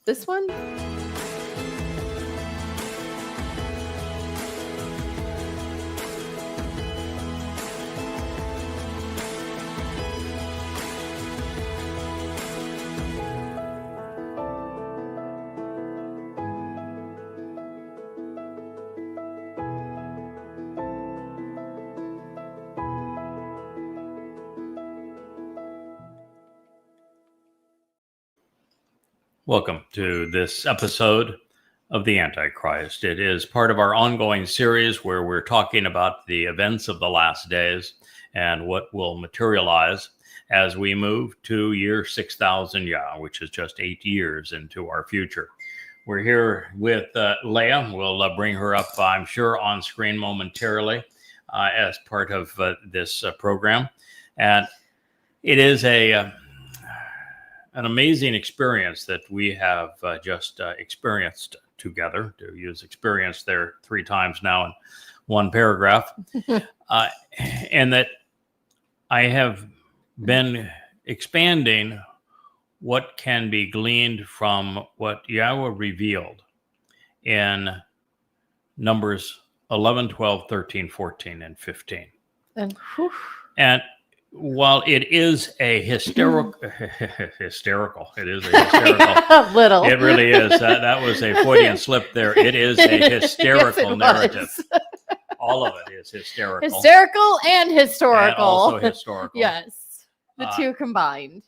This one? Welcome to this episode of the Antichrist. It is part of our ongoing series where we're talking about the events of the last days and what will materialize as we move to year 6000 Yah, which is just 8 years into our future. We're here with Leah. We'll bring her up, I'm sure, on screen momentarily as part of this program. And it is an amazing experience that we have just experienced together, to use experience there 3 times now in one paragraph, and that I have been expanding what can be gleaned from what Yahweh revealed in Numbers 11, 12, 13, 14, and 15. And while it is a hysterical, it is a hysterical, little. It really is. That was a Freudian slip there. It is a hysterical Yes, narrative. All of it is hysterical. Hysterical and historical. And also historical. Yes. The two combined.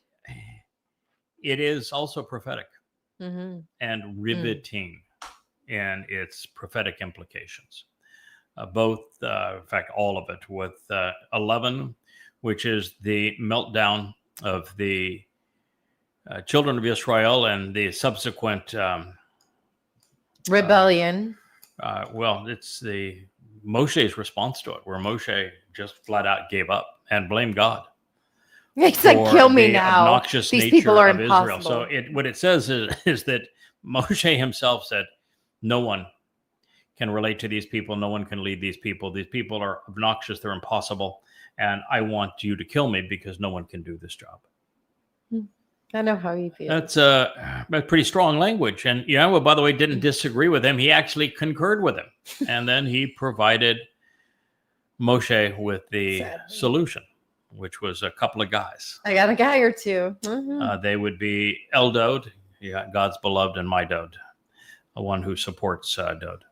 It is also prophetic and riveting in its prophetic implications. Both, in fact, all of it, with 11, which is the meltdown of the children of Israel and the subsequent rebellion. It's the Moshe's response to it, where Moshe just flat out gave up and blamed God. It's like, kill me now. Obnoxious These nature people are of impossible. Israel. So what it says is that Moshe himself said, no one can relate to these people. No one can lead these people. These people are obnoxious. They're impossible. And I want you to kill me because no one can do this job. I know how you feel. That's a pretty strong language. And Yahweh, by the way, didn't disagree with him. He actually concurred with him. And then he provided Moshe with the solution, which was a couple of guys. I got a guy or two. They would be Eldod, God's beloved, and Midod, the one who supports Dod.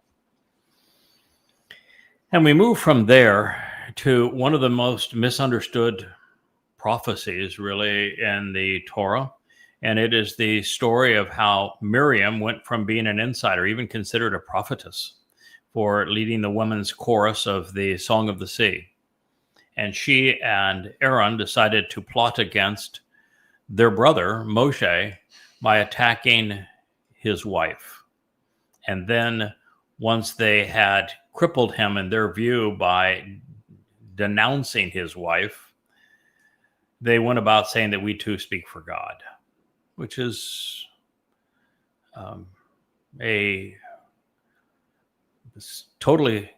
And we move from there to one of the most misunderstood prophecies, really, in the Torah. And it is the story of how Miriam went from being an insider, even considered a prophetess, for leading the women's chorus of the Song of the Sea. And she and Aaron decided to plot against their brother, Moshe, by attacking his wife. And then once they had crippled him in their view by denouncing his wife, they went about saying that we too speak for God, which is a totally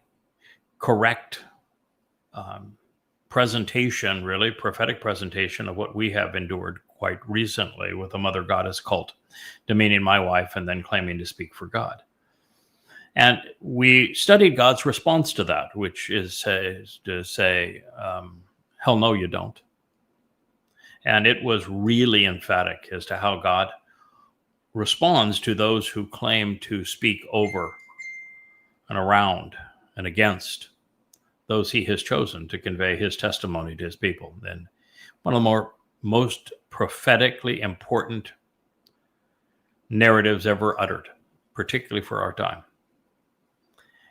correct presentation, really prophetic presentation of what we have endured quite recently with a mother goddess cult, demeaning my wife and then claiming to speak for God. And we studied God's response to that, which is to say, hell no, you don't. And it was really emphatic as to how God responds to those who claim to speak over and around and against those he has chosen to convey his testimony to his people. And one of the most prophetically important narratives ever uttered, particularly for our time.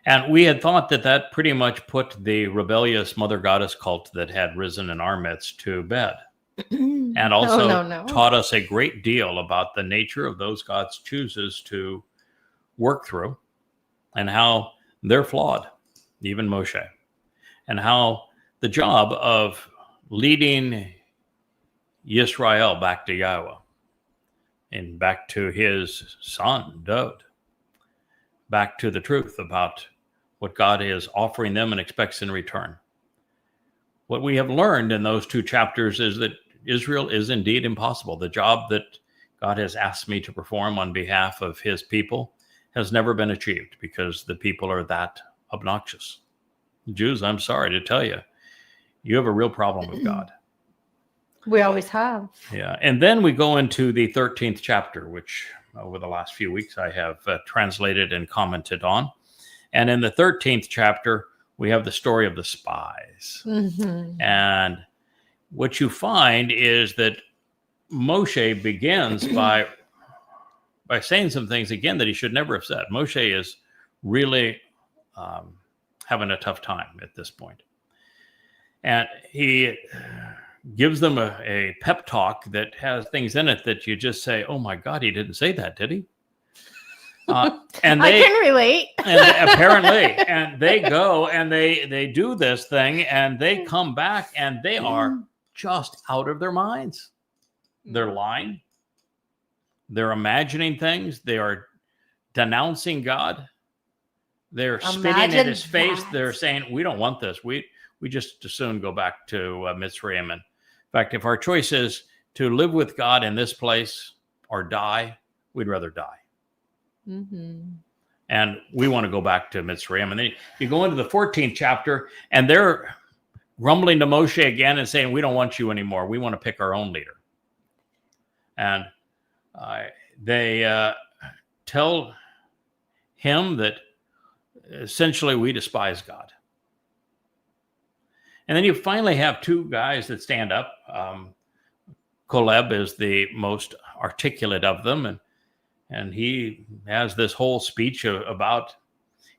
And we had thought that pretty much put the rebellious mother goddess cult that had risen in our midst to bed. And also taught us a great deal about the nature of those God's chooses to work through and how they're flawed, even Moshe, and how the job of leading Yisrael back to Yahweh and back to his son, Dod, back to the truth about what God is offering them and expects in return. What we have learned in those 2 chapters is that Israel is indeed impossible. The job that God has asked me to perform on behalf of his people has never been achieved because the people are that obnoxious. Jews, I'm sorry to tell you, you have a real problem with God. We always have. Yeah. And then we go into the 13th chapter, which over the last few weeks I have translated and commented on. And in the 13th chapter, we have the story of the spies. Mm-hmm. And what you find is that Moshe begins by saying some things again that he should never have said. Moshe is really having a tough time at this point. And he gives them a pep talk that has things in it that you just say, oh my God, he didn't say that, did he? And I can relate. and apparently, and they go and they do this thing and they come back and they are just out of their minds. They're lying. They're imagining things. They are denouncing God. They're spitting in his face. They're saying, we don't want this. We just as soon go back to Mitzrayim. And in fact, if our choice is to live with God in this place or die, we'd rather die. Mm-hmm. And we want to go back to Mitzrayim. And then you go into the 14th chapter, and they're grumbling to Moshe again and saying, we don't want you anymore. We want to pick our own leader. And they tell him that essentially we despise God. And then you finally have two guys that stand up. Caleb is the most articulate of them, and he has this whole speech about,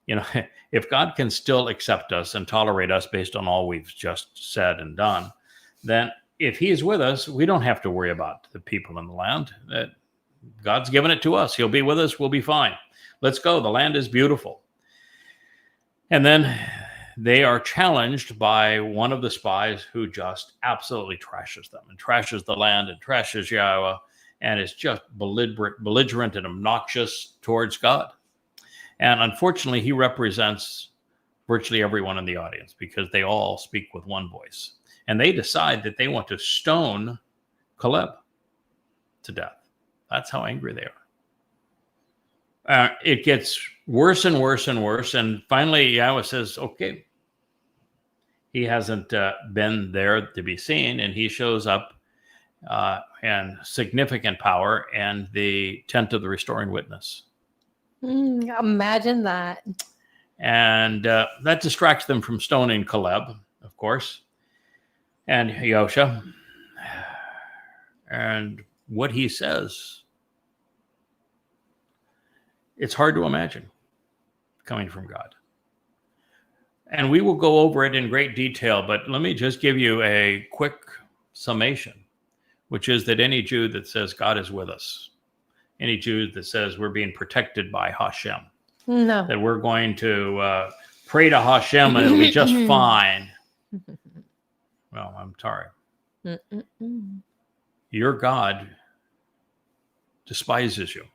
if God can still accept us and tolerate us based on all we've just said and done, then if he is with us, we don't have to worry about the people in the land. That God's given it to us. He'll be with us. We'll be fine. Let's go. The land is beautiful. And then they are challenged by one of the spies who just absolutely trashes them and trashes the land and trashes Yahowah and is just belligerent and obnoxious towards God. And unfortunately, he represents virtually everyone in the audience because they all speak with one voice. And they decide that they want to stone Caleb to death. That's how angry they are. It gets worse and worse and worse. And finally, Yahweh says, okay, he hasn't been there to be seen. And he shows up in significant power and the tent of the restoring witness. Imagine that. And that distracts them from stoning Caleb, of course, and Yosha. And what he says, it's hard to imagine coming from God. And we will go over it in great detail, but let me just give you a quick summation, which is that any Jew that says God is with us, any Jew that says we're being protected by Hashem, no, that we're going to pray to Hashem and it'll be just fine. Well, I'm sorry. Your God despises you.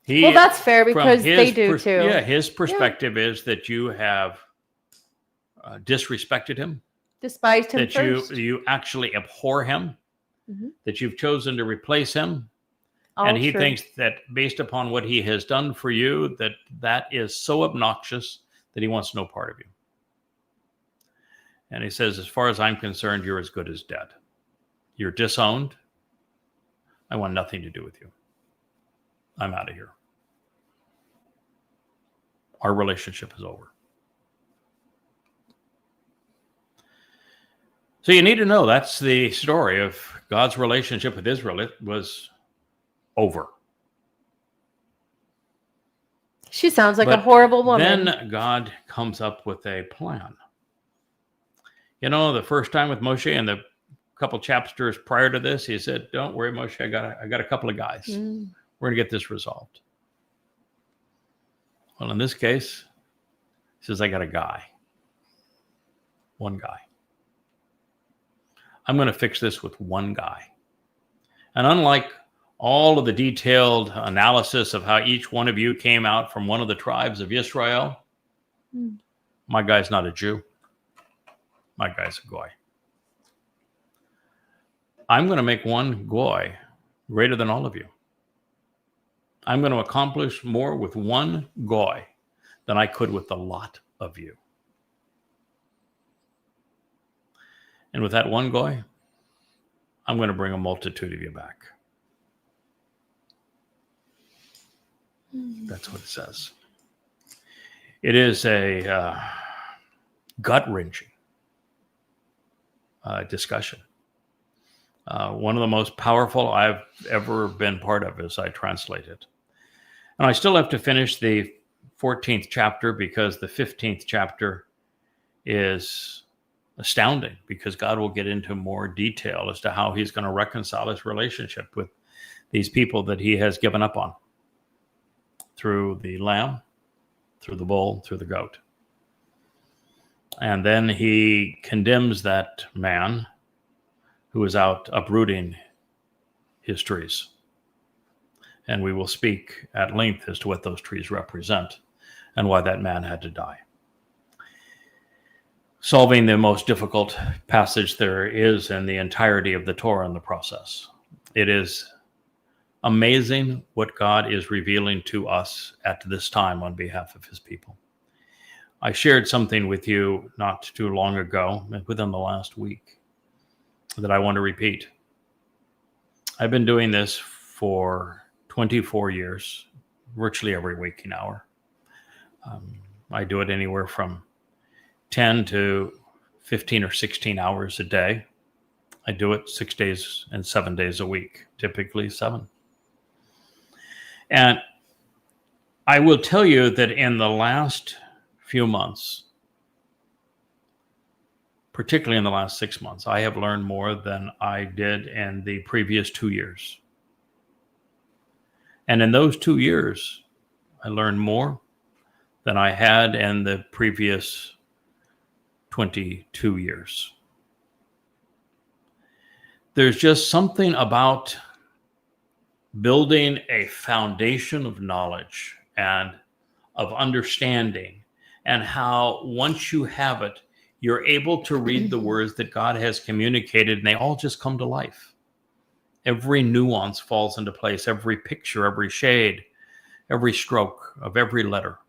Well, that's fair because they do too. Yeah, his perspective is that you have disrespected him, despised him that first. you actually abhor him, that you've chosen to replace him. All and he true. thinks that based upon what he has done for you, that is so obnoxious that he wants no part of you. And he says, as far as I'm concerned, you're as good as dead. You're disowned. I want nothing to do with you. I'm out of here. Our relationship is over. So you need to know that's the story of God's relationship with Israel. It was over. She sounds like a horrible woman. Then God comes up with a plan. The first time with Moshe and the couple chapters prior to this, he said, don't worry, Moshe, I got a couple of guys. We're going to get this resolved. Well, in this case, he says, I got a guy. One guy. I'm going to fix this with one guy. And unlike all of the detailed analysis of how each one of you came out from one of the tribes of Israel, my guy's not a Jew. My guy's a goy. I'm going to make one goy greater than all of you. I'm going to accomplish more with one goy than I could with a lot of you. And with that one goy, I'm going to bring a multitude of you back. That's what it says. It is a gut-wrenching discussion. One of the most powerful I've ever been part of as I translate it. And I still have to finish the 14th chapter because the 15th chapter is astounding because God will get into more detail as to how he's going to reconcile his relationship with these people that he has given up on through the lamb, through the bull, through the goat. And then he condemns that man who is out uprooting his trees. And we will speak at length as to what those trees represent and why that man had to die. Solving the most difficult passage there is in the entirety of the Torah in the process. It is amazing what God is revealing to us at this time on behalf of his people. I shared something with you not too long ago, within the last week, that I want to repeat. I've been doing this for 24 years, virtually every waking hour. I do it anywhere from 10 to 15 or 16 hours a day. I do it 6 days and 7 days a week, typically 7. And I will tell you that in the last few months, particularly in the last 6 months, I have learned more than I did in the previous 2 years. And in those 2 years, I learned more than I had in the previous 22 years. There's just something about building a foundation of knowledge and of understanding, and how once you have it, you're able to read the words that God has communicated, and they all just come to life. Every nuance falls into place. Every picture, every shade, every stroke of every letter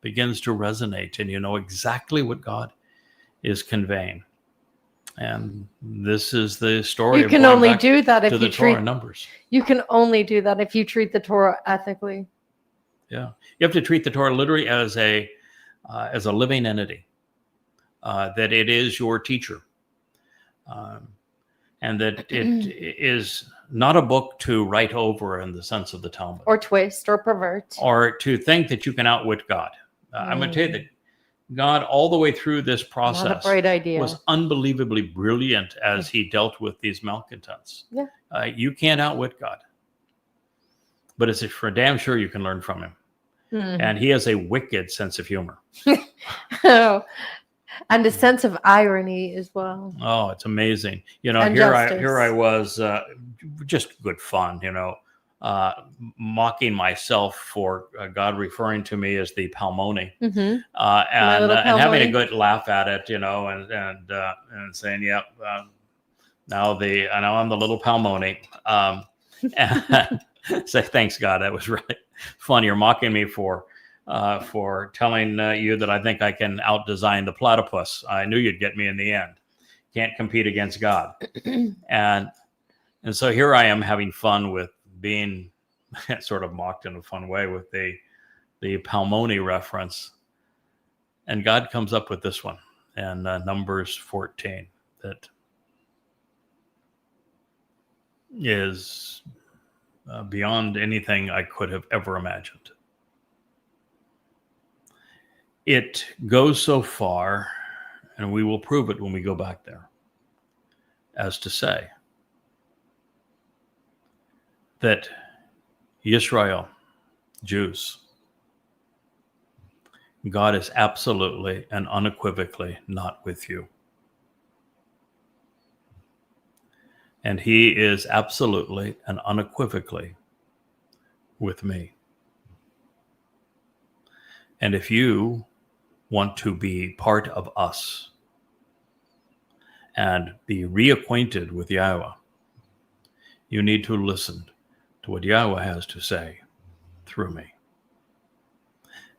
begins to resonate, and you know exactly what God is conveying. And this is the story. You can only do that if you treat Numbers. You can only do that if you treat the Torah ethically. Yeah, you have to treat the Torah literally as a living entity. That it is your teacher, and that it is not a book to write over in the sense of the Talmud, or twist, or pervert, or to think that you can outwit God. I'm going to tell you that God, all the way through this process, not a bright idea, was unbelievably brilliant as he dealt with these malcontents. Yeah, you can't outwit God, but it's for damn sure you can learn from him. And he has a wicked sense of humor. Oh, and a sense of irony as well. Oh, it's amazing. You know, and here I was, just good fun, you know, mocking myself for God referring to me as the Palmoni, and having a good laugh at it, you know, and saying, "Yep, now I'm the little Palmoni." Say, thanks God, that was really fun. You're mocking me for telling you that I think I can out-design the platypus. I knew you'd get me in the end. Can't compete against God. And so here I am having fun with being sort of mocked in a fun way with the Palmoni reference. And God comes up with this one in Numbers 14 that is beyond anything I could have ever imagined. It goes so far, and we will prove it when we go back there, as to say that Yisrael, Jews, God is absolutely and unequivocally not with you. And he is absolutely and unequivocally with me. And if you want to be part of us and be reacquainted with Yahowah, You need to listen to what Yahweh has to say through me.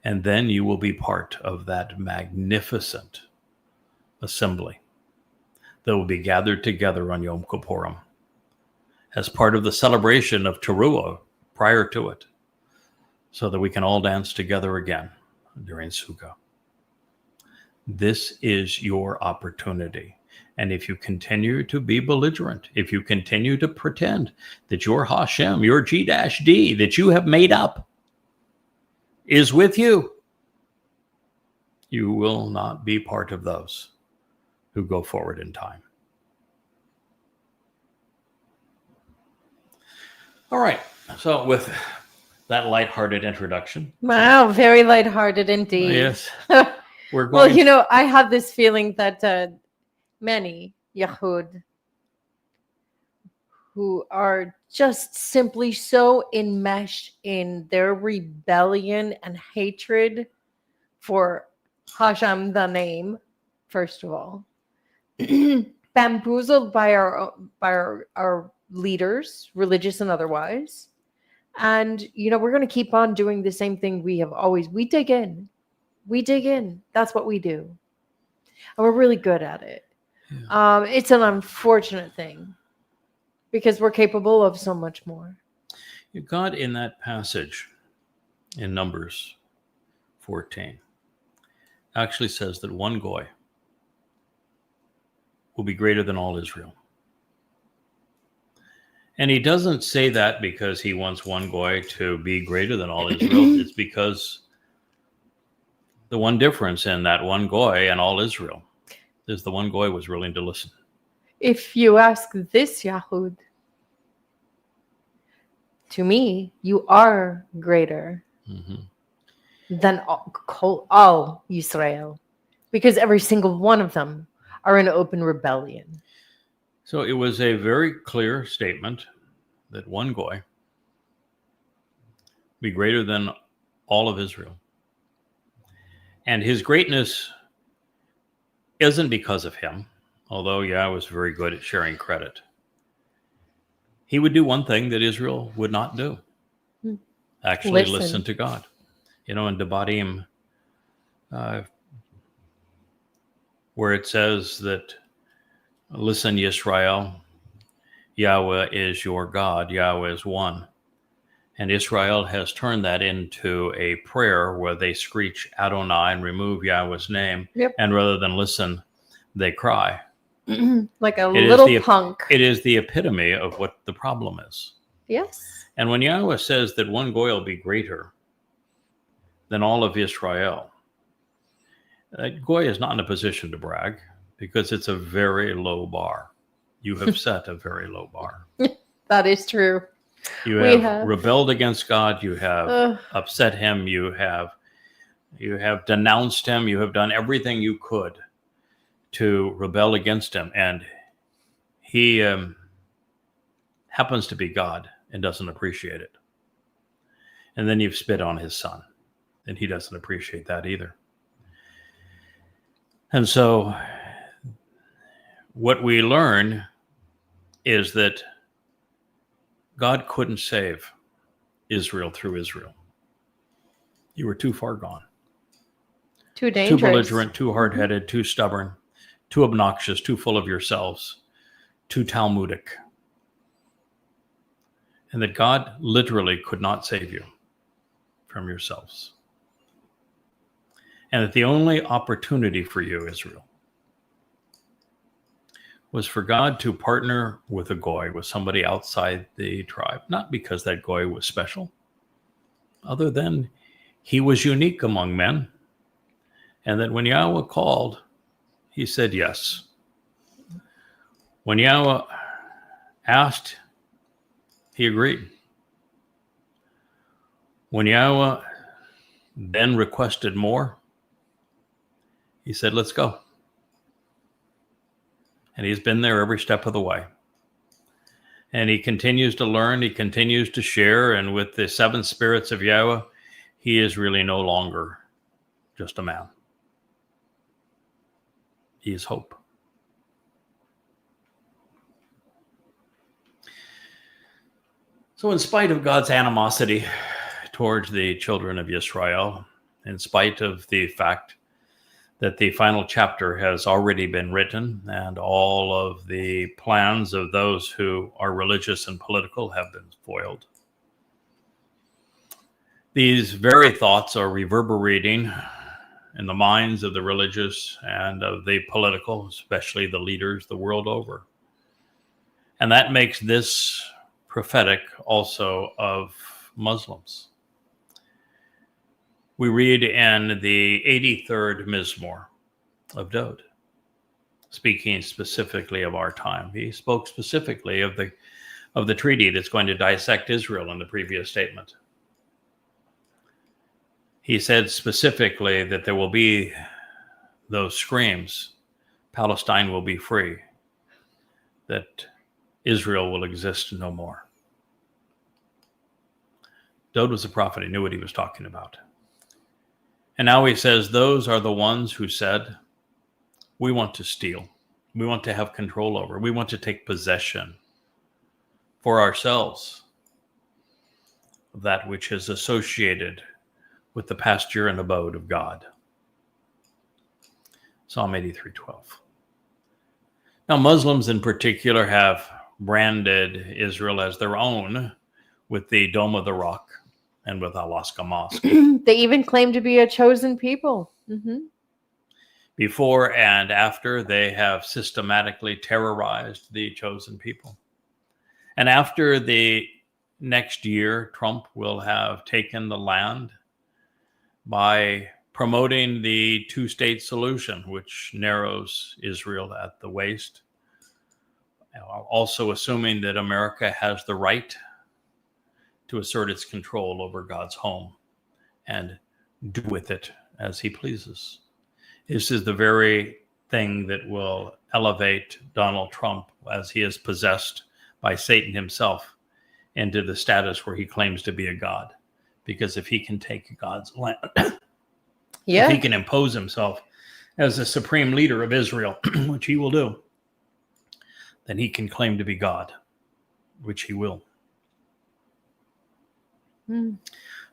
And then you will be part of that magnificent assembly that will be gathered together on Yom Kippurim as part of the celebration of Teruah prior to it, so that we can all dance together again during Sukkah. This is your opportunity. And if you continue to be belligerent, if you continue to pretend that your Hashem, your G-D that you have made up is with you, you will not be part of those who go forward in time. All right. So with that lighthearted introduction. Wow, very lighthearted indeed. Yes. We're Well, going I have this feeling that many Yahud who are just simply so enmeshed in their rebellion and hatred for Hashem, the name, first of all, bamboozled by our leaders, religious and otherwise. And, we're going to keep on doing the same thing we dig in. We dig in. That's what we do. And we're really good at it. Yeah. It's an unfortunate thing because we're capable of so much more. God, in that passage in Numbers 14, actually says that one goy will be greater than all Israel. And he doesn't say that because he wants one goy to be greater than all Israel. It's because the one difference in that one goy and all Israel is the one goy was willing to listen. If you ask this Yahud, to me, you are greater than all Israel, because every single one of them are in open rebellion. So it was a very clear statement that one goy be greater than all of Israel. And his greatness isn't because of him, although Yah was very good at sharing credit. He would do one thing that Israel would not do. Actually listen to God. In Debatim, where it says that, listen, Yisrael, Yahweh is your God, Yahweh is one. And Israel has turned that into a prayer where they screech Adonai and remove Yahweh's name. Yep. And rather than listen, they cry. Like a little punk. It is the epitome of what the problem is. Yes. And when Yahweh says that one goy will be greater than all of Israel, that goy is not in a position to brag because it's a very low bar. You have set a very low bar. That is true. You have rebelled against God. You have upset him. You have denounced him. You have done everything you could to rebel against him. And he happens to be God and doesn't appreciate it. And then you've spit on his son, and he doesn't appreciate that either. And so what we learn is that God couldn't save Israel through Israel. You were too far gone. Too dangerous. Too belligerent, too hard-headed, too stubborn, too obnoxious, too full of yourselves, too Talmudic. And that God literally could not save you from yourselves. And that the only opportunity for you, Israel, was for God to partner with a goy, with somebody outside the tribe, not because that goy was special, other than he was unique among men, and that when Yahweh called, he said yes. When Yahweh asked, he agreed. When Yahweh then requested more, he said, let's go. And he's been there every step of the way. And he continues to learn. He continues to share. And with the seven spirits of Yahweh, he is really no longer just a man. He is hope. So in spite of God's animosity towards the children of Israel, in spite of the fact that the final chapter has already been written and all of the plans of those who are religious and political have been foiled, these very thoughts are reverberating in the minds of the religious and of the political, especially the leaders the world over. And that makes this prophetic also of Muslims. We read in the 83rd Mizmor of Dod, speaking specifically of our time. He spoke specifically of the treaty that's going to dissect Israel in the previous statement. He said specifically that there will be those screams, Palestine will be free, that Israel will exist no more. Dod was a prophet. He knew what he was talking about. And now he says, those are the ones who said, we want to steal. We want to have control over. We want to take possession for ourselves of that which is associated with the pasture and abode of God. Psalm 83:12. Now, Muslims in particular have branded Israel as their own with the Dome of the Rock and with Al-Aqsa Mosque. They even claim to be a chosen people. Mm-hmm. Before and after, they have systematically terrorized the chosen people. And after the next year, Trump will have taken the land by promoting the two-state solution, which narrows Israel at the waist, also assuming that America has the right to assert its control over God's home and do with it as he pleases. This is the very thing that will elevate Donald Trump, as he is possessed by Satan himself, into the status where he claims to be a god. Because if he can take God's land, if he can impose himself as the supreme leader of Israel, which he will do, then he can claim to be God, which he will.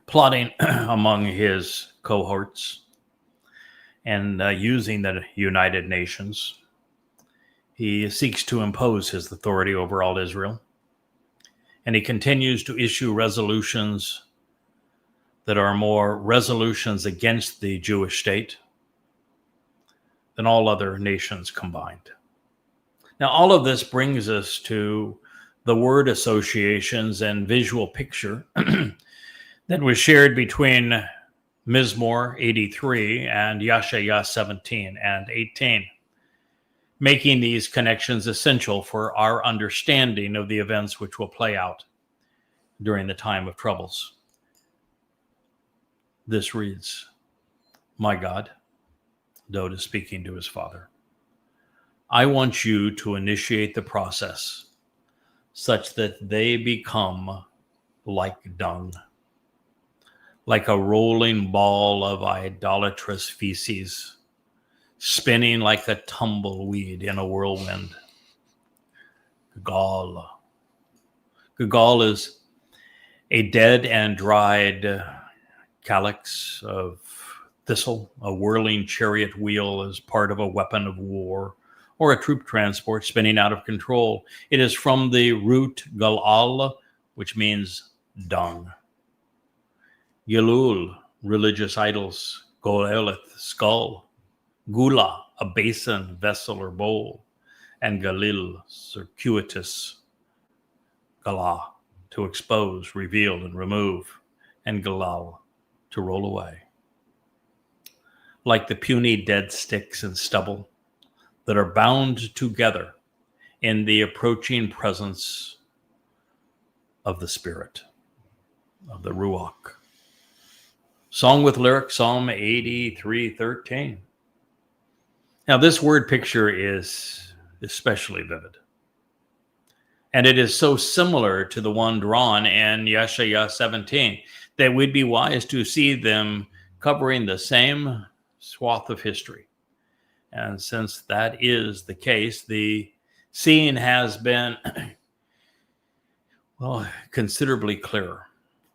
Plotting among his cohorts and using the United Nations, he seeks to impose his authority over all Israel. And he continues to issue resolutions that are more resolutions against the Jewish state than all other nations combined. Now, all of this brings us to the word associations and visual picture that was shared between Mizmor 83 and Yahowah 17 and 18, making these connections essential for our understanding of the events which will play out during the time of troubles. This reads, my God, Dod is speaking to his father, I want you to initiate the process such that they become like dung, like a rolling ball of idolatrous feces, spinning like a tumbleweed in a whirlwind. Gagal. Gagal is a dead and dried calyx of thistle. A whirling chariot wheel is part of a weapon of war or a troop transport spinning out of control. It is from the root galal, which means dung. Gilul, religious idols. Goleleth, skull. Gula, a basin, vessel, or bowl. And Galil, circuitous. Galah, to expose, reveal, and remove. And Galal, to roll away. Like the puny dead sticks and stubble that are bound together in the approaching presence of the Spirit, of the Ruach. Song with lyric, Psalm 83:13. Now, this word picture is especially vivid. And it is so similar to the one drawn in Yahowah 17 that we'd be wise to see them covering the same swath of history. And since that is the case, the scene has been Well, considerably clearer,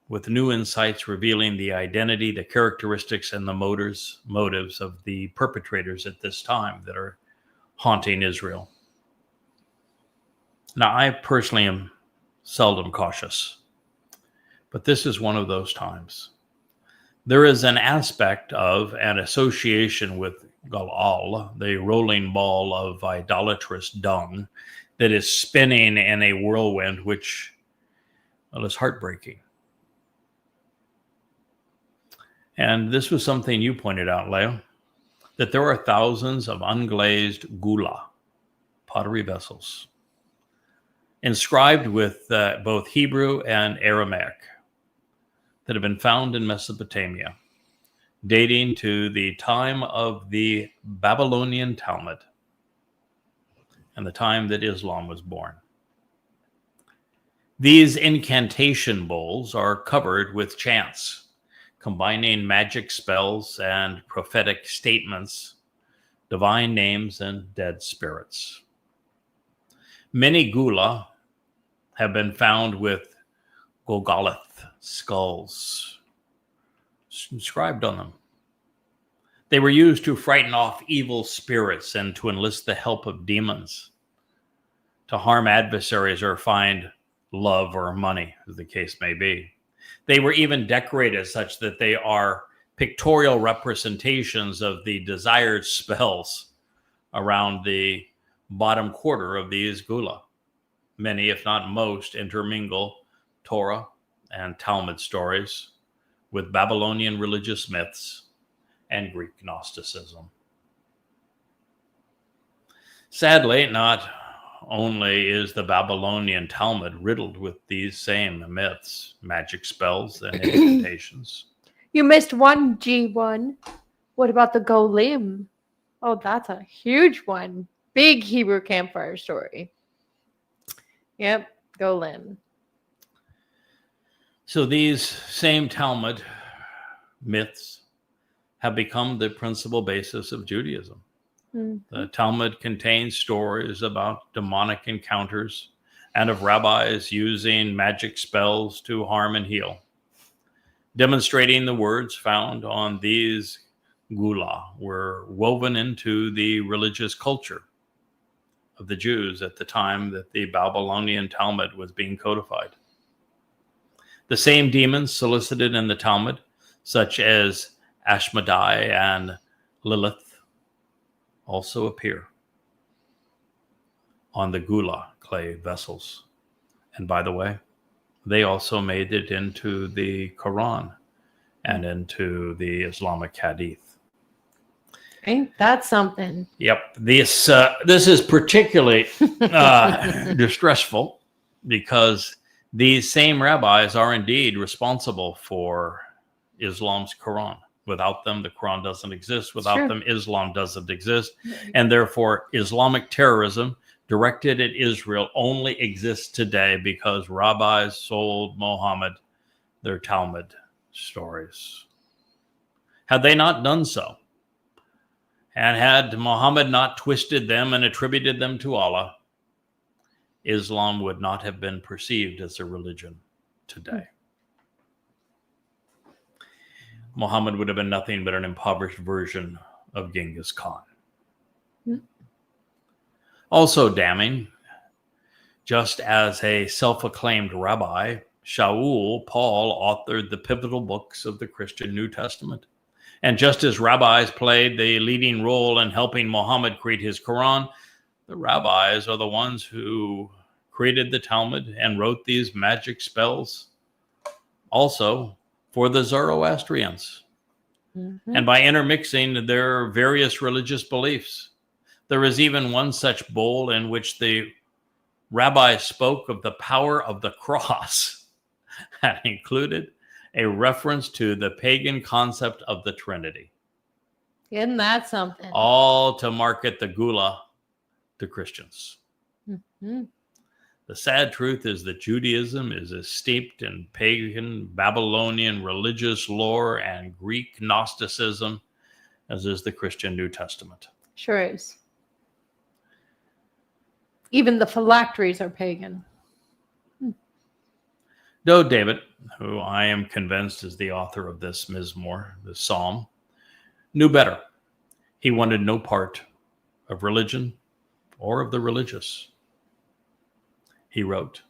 with new insights revealing the identity, the characteristics, and the motives of the perpetrators at this time that are haunting Israel. Now, I personally am seldom cautious, but this is one of those times. There is an aspect of an association with Galal, the rolling ball of idolatrous dung, that is spinning in a whirlwind, which is heartbreaking. And this was something you pointed out, Leo, that there are thousands of unglazed gula, pottery vessels, inscribed with both Hebrew and Aramaic, that have been found in Mesopotamia, dating to the time of the Babylonian Talmud and the time that Islam was born. These incantation bowls are covered with chants, combining magic spells and prophetic statements, divine names, and dead spirits. Many gula have been found with Golgolith skulls inscribed on them. They were used to frighten off evil spirits and to enlist the help of demons, to harm adversaries or find love or money, as the case may be. They were even decorated such that they are pictorial representations of the desired spells around the bottom quarter of these gula. Many, if not most, intermingle Torah and Talmud stories with Babylonian religious myths and Greek Gnosticism. Sadly, not only is the Babylonian Talmud riddled with these same myths, magic spells, and incantations. You missed one, G1. What about the Golem? Oh, that's a huge one. Big Hebrew campfire story. Yep, Golem. So these same Talmud myths have become the principal basis of Judaism. Mm-hmm. The Talmud contains stories about demonic encounters and of rabbis using magic spells to harm and heal, demonstrating the words found on these gula were woven into the religious culture of the Jews at the time that the Babylonian Talmud was being codified. The same demons solicited in the Talmud, such as Ashmedai and Lilith, also appear on the gula clay vessels. And by the way, they also made it into the Quran and into the Islamic Hadith. Ain't that something? Yep. This is particularly distressful because these same rabbis are indeed responsible for Islam's Quran. Without them, the Quran doesn't exist. Without them, Islam doesn't exist. And therefore, Islamic terrorism directed at Israel only exists today because rabbis sold Muhammad their Talmud stories. Had they not done so, and had Muhammad not twisted them and attributed them to Allah, Islam would not have been perceived as a religion today. Muhammad would have been nothing but an impoverished version of Genghis Khan. Also damning, just as a self-acclaimed rabbi, Shaul, Paul authored the pivotal books of the Christian New Testament. And just as rabbis played the leading role in helping Muhammad create his Quran, the rabbis are the ones who created the Talmud and wrote these magic spells also for the Zoroastrians. Mm-hmm. And by intermixing their various religious beliefs, there is even one such bowl in which the rabbis spoke of the power of the cross that included a reference to the pagan concept of the Trinity. Isn't that something? All to market the gula to Christians. Mm-hmm. The sad truth is that Judaism is as steeped in pagan, Babylonian religious lore and Greek Gnosticism as is the Christian New Testament. Sure is. Even the phylacteries are pagan. Though David, who I am convinced is the author of this Mizmor, this psalm, knew better. He wanted no part of religion or of the religious. He wrote,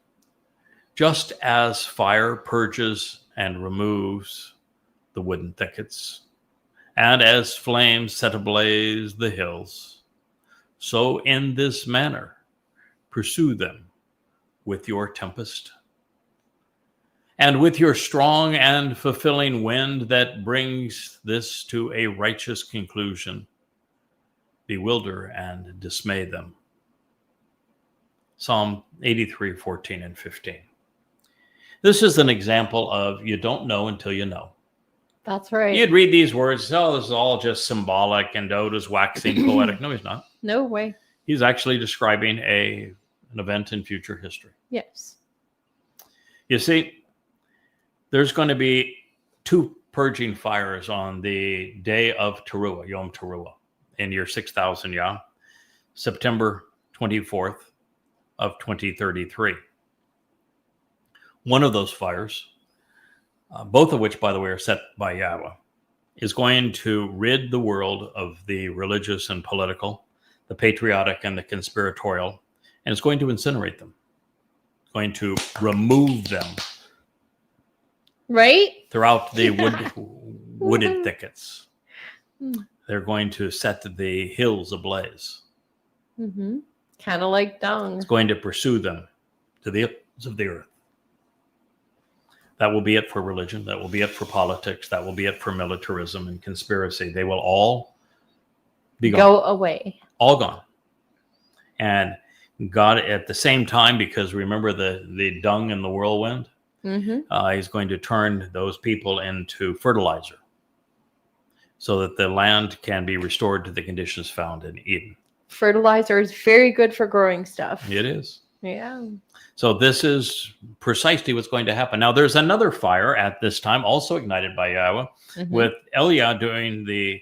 "Just as fire purges and removes the wooden thickets, and as flames set ablaze the hills, so in this manner pursue them with your tempest, and with your strong and fulfilling wind that brings this to a righteous conclusion, bewilder and dismay them." Psalm 83, 14 and 15. This is an example of you don't know until you know. That's right. You'd read these words, oh, this is all just symbolic, and Dode is waxing poetic. No, he's not. No way. He's actually describing an event in future history. Yes. You see, there's going to be 2 purging fires on the day of Teruah, Yom Teruah, in year 6000 Yah, September 24th of 2033. One of those fires, both of which, by the way, are set by Yahweh, is going to rid the world of the religious and political, the patriotic and the conspiratorial, and it's going to incinerate them. It's going to remove them. Right? Throughout the wooded thickets. They're going to set the hills ablaze. Mm-hmm. Kind of like dung. It's going to pursue them to the ends of the earth. That will be it for religion. That will be it for politics. That will be it for militarism and conspiracy. They will all be gone. Go away. All gone. And God, at the same time, because remember the dung and the whirlwind, he's going to turn those people into fertilizer so that the land can be restored to the conditions found in Eden. Fertilizer is very good for growing stuff. It is. Yeah. So this is precisely what's going to happen. Now, there's another fire at this time, also ignited by Yahweh, with Eliah doing the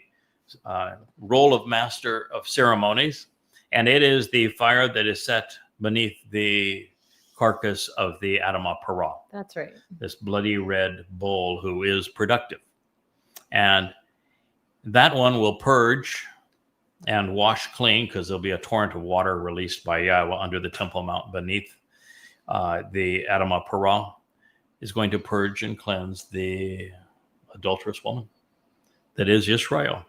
role of master of ceremonies. And it is the fire that is set beneath the carcass of the Adamah Parah. That's right. This bloody red bull who is productive. And that one will purge and wash clean, because there'll be a torrent of water released by Yahweh under the Temple Mount beneath the Adamah Parah, is going to purge and cleanse the adulterous woman that is Israel,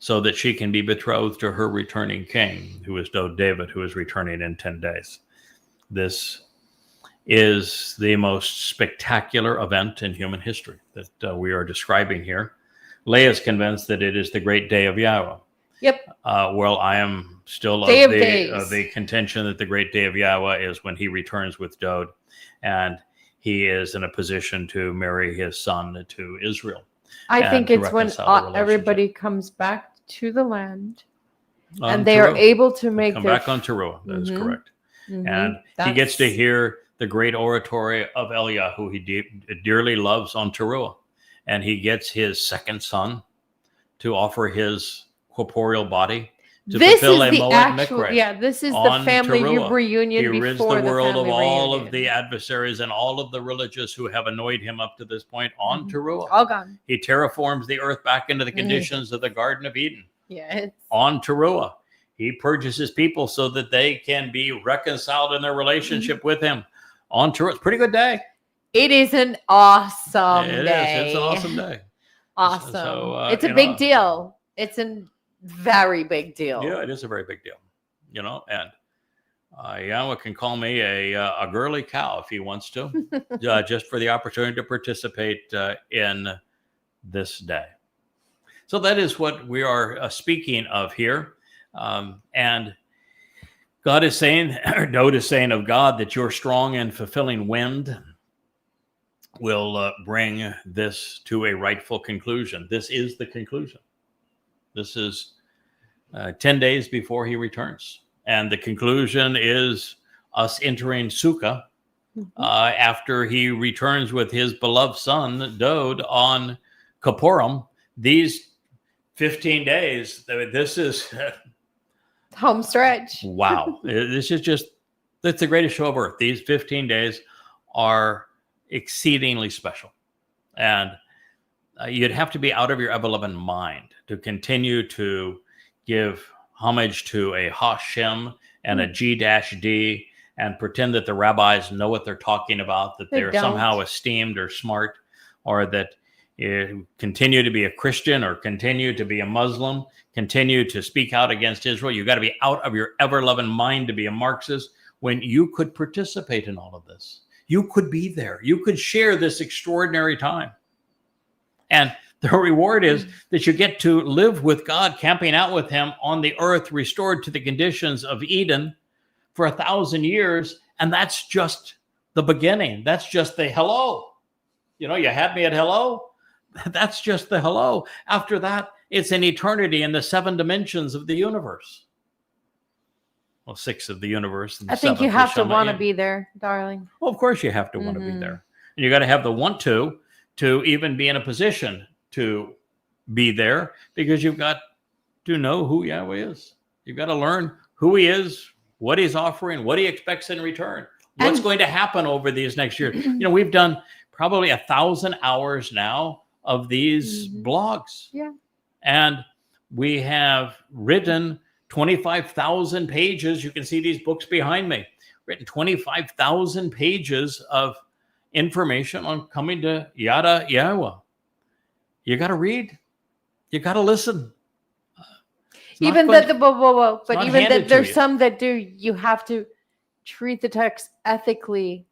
so that she can be betrothed to her returning king, who is David, who is returning in 10 days. This is the most spectacular event in human history that we are describing here. Leah is convinced that it is the great day of Yahweh. Yep. Well, I am still of the contention that the great day of Yahweh is when he returns with Dode, and he is in a position to marry his son to Israel. I think it's when everybody comes back to the land, and they Teruah. are able to make come back on Teruah. That is correct. And he gets to hear the great oratory of Eliah, who he dearly loves on Teruah. And he gets his second son to offer his corporeal body to fulfill a Moed Mikra. Yeah, this is the family Teruah. reunion. He rids the before world the of all reunion. of the adversaries and all of the religious who have annoyed him up to this point on Teruah. All gone. He terraforms the earth back into the conditions of the Garden of Eden. Yeah. On Teruah. He purges his people so that they can be reconciled in their relationship with him. On Teruah. It's a pretty good day. It is an awesome day. It's an awesome day. Awesome. So, it's a big deal. It's a very big deal. Yeah, it is a very big deal. And Yahweh can call me a girly cow if he wants to, just for the opportunity to participate in this day. So that is what we are speaking of here. And God is saying, or Dode is saying of God, that your strong and fulfilling wind will bring this to a rightful conclusion. This is the conclusion. This is 10 days before he returns. And the conclusion is us entering Sukkah after he returns with his beloved son, Dode, on Kippurim. These 15 days, this is... home stretch. Wow. This is just, that's the greatest show of earth. These 15 days are exceedingly special. And you'd have to be out of your ever-loving mind to continue to give homage to a Hashem and a G-D and pretend that the rabbis know what they're talking about, that they're somehow esteemed or smart, or that you continue to be a Christian or continue to be a Muslim, continue to speak out against Israel. You've got to be out of your ever-loving mind to be a Marxist when you could participate in all of this. You could be there. You could share this extraordinary time. And the reward is that you get to live with God, camping out with him on the earth, restored to the conditions of Eden for 1,000 years. And that's just the beginning. That's just the hello. You had me at hello. That's just the hello. After that, it's an eternity in the 7 dimensions of the universe. Well, 6 of the universe. And I think you have to want to be there, darling. Well, of course you have to want to be there. And you got to have the want to even be in a position to be there, because you've got to know who Yahweh is. You've got to learn who he is, what he's offering, what he expects in return, what's going to happen over these next years. We've done probably 1,000 hours now of these blogs. Yeah. And we have written 25,000 pages. You can see these books behind me. Written 25,000 pages of information on coming to Yahowah. You got to read. You got to listen. Even that, but even that there's some that do, you have to treat the text ethically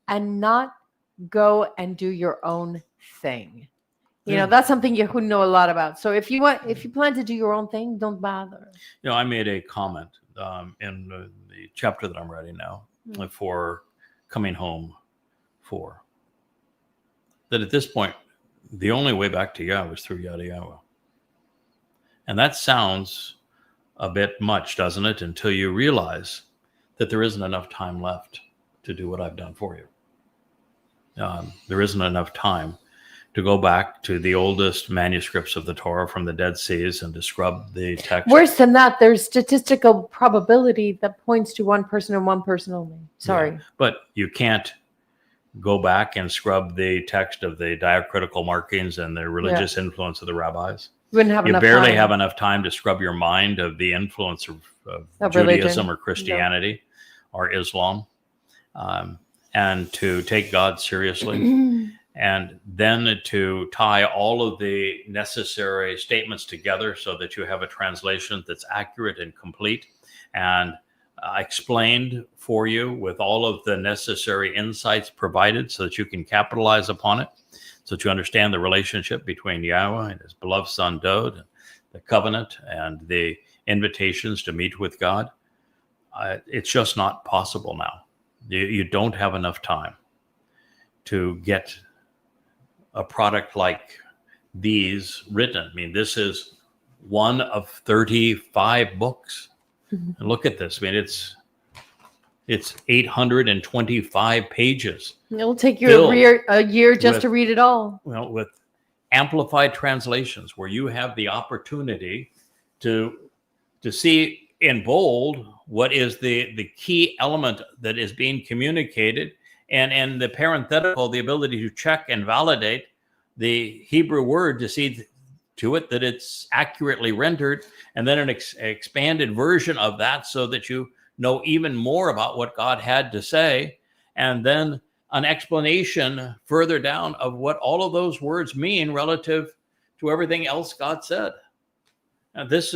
and not go and do your own thing. That's something you know a lot about. So if you plan to do your own thing, don't bother. I made a comment in the chapter that I'm writing now for Coming Home 4, that at this point, the only way back to Yahweh is through Yahweh. And that sounds a bit much, doesn't it? Until you realize that there isn't enough time left to do what I've done for you. There isn't enough time to go back to the oldest manuscripts of the Torah from the Dead Seas and to scrub the text. Worse than that, there's statistical probability that points to one person and one person only. Sorry. Yeah, but you can't go back and scrub the text of the diacritical markings and the religious influence of the rabbis. You wouldn't have enough barely time. have enough time to scrub your mind of the influence of Judaism religion. Or Christianity or Islam, and to take God seriously. And then to tie all of the necessary statements together so that you have a translation that's accurate and complete and explained for you with all of the necessary insights provided so that you can capitalize upon it, so that you understand the relationship between Yahweh and his beloved son Dod, and the covenant and the invitations to meet with God. It's just not possible now. You don't have enough time to get a product like these written. I mean, this is one of 35 books. And look at this. I mean, it's 825 pages. It'll take you a year just to read it all. Well, with amplified translations where you have the opportunity to see in bold what is the key element that is being communicated, and the parenthetical, the ability to check and validate the Hebrew word to see to it that it's accurately rendered, and then an expanded version of that so that you know even more about what God had to say, and then an explanation further down of what all of those words mean relative to everything else God said. And this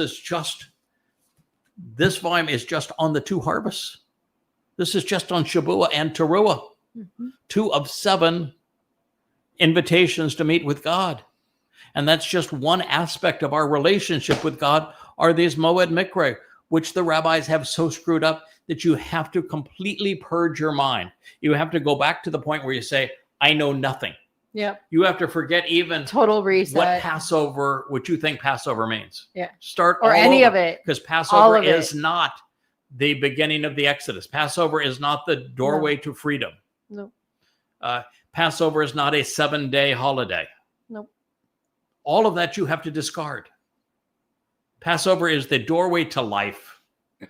volume is just on the 2 harvests. This is just on Shabuah and Teruah, 2 of 7 invitations to meet with God. And that's just one aspect of our relationship with God, are these Moed Mikre, which the rabbis have so screwed up that you have to completely purge your mind. You have to go back to the point where you say, I know nothing. Yep. You have to forget even total reset what you think Passover means. Yeah. Start or all any over, of it. because Passover is not the beginning of the Exodus. Passover is not the doorway to freedom. No. Passover is not a 7-day holiday. Nope. All of that you have to discard. Passover is the doorway to life.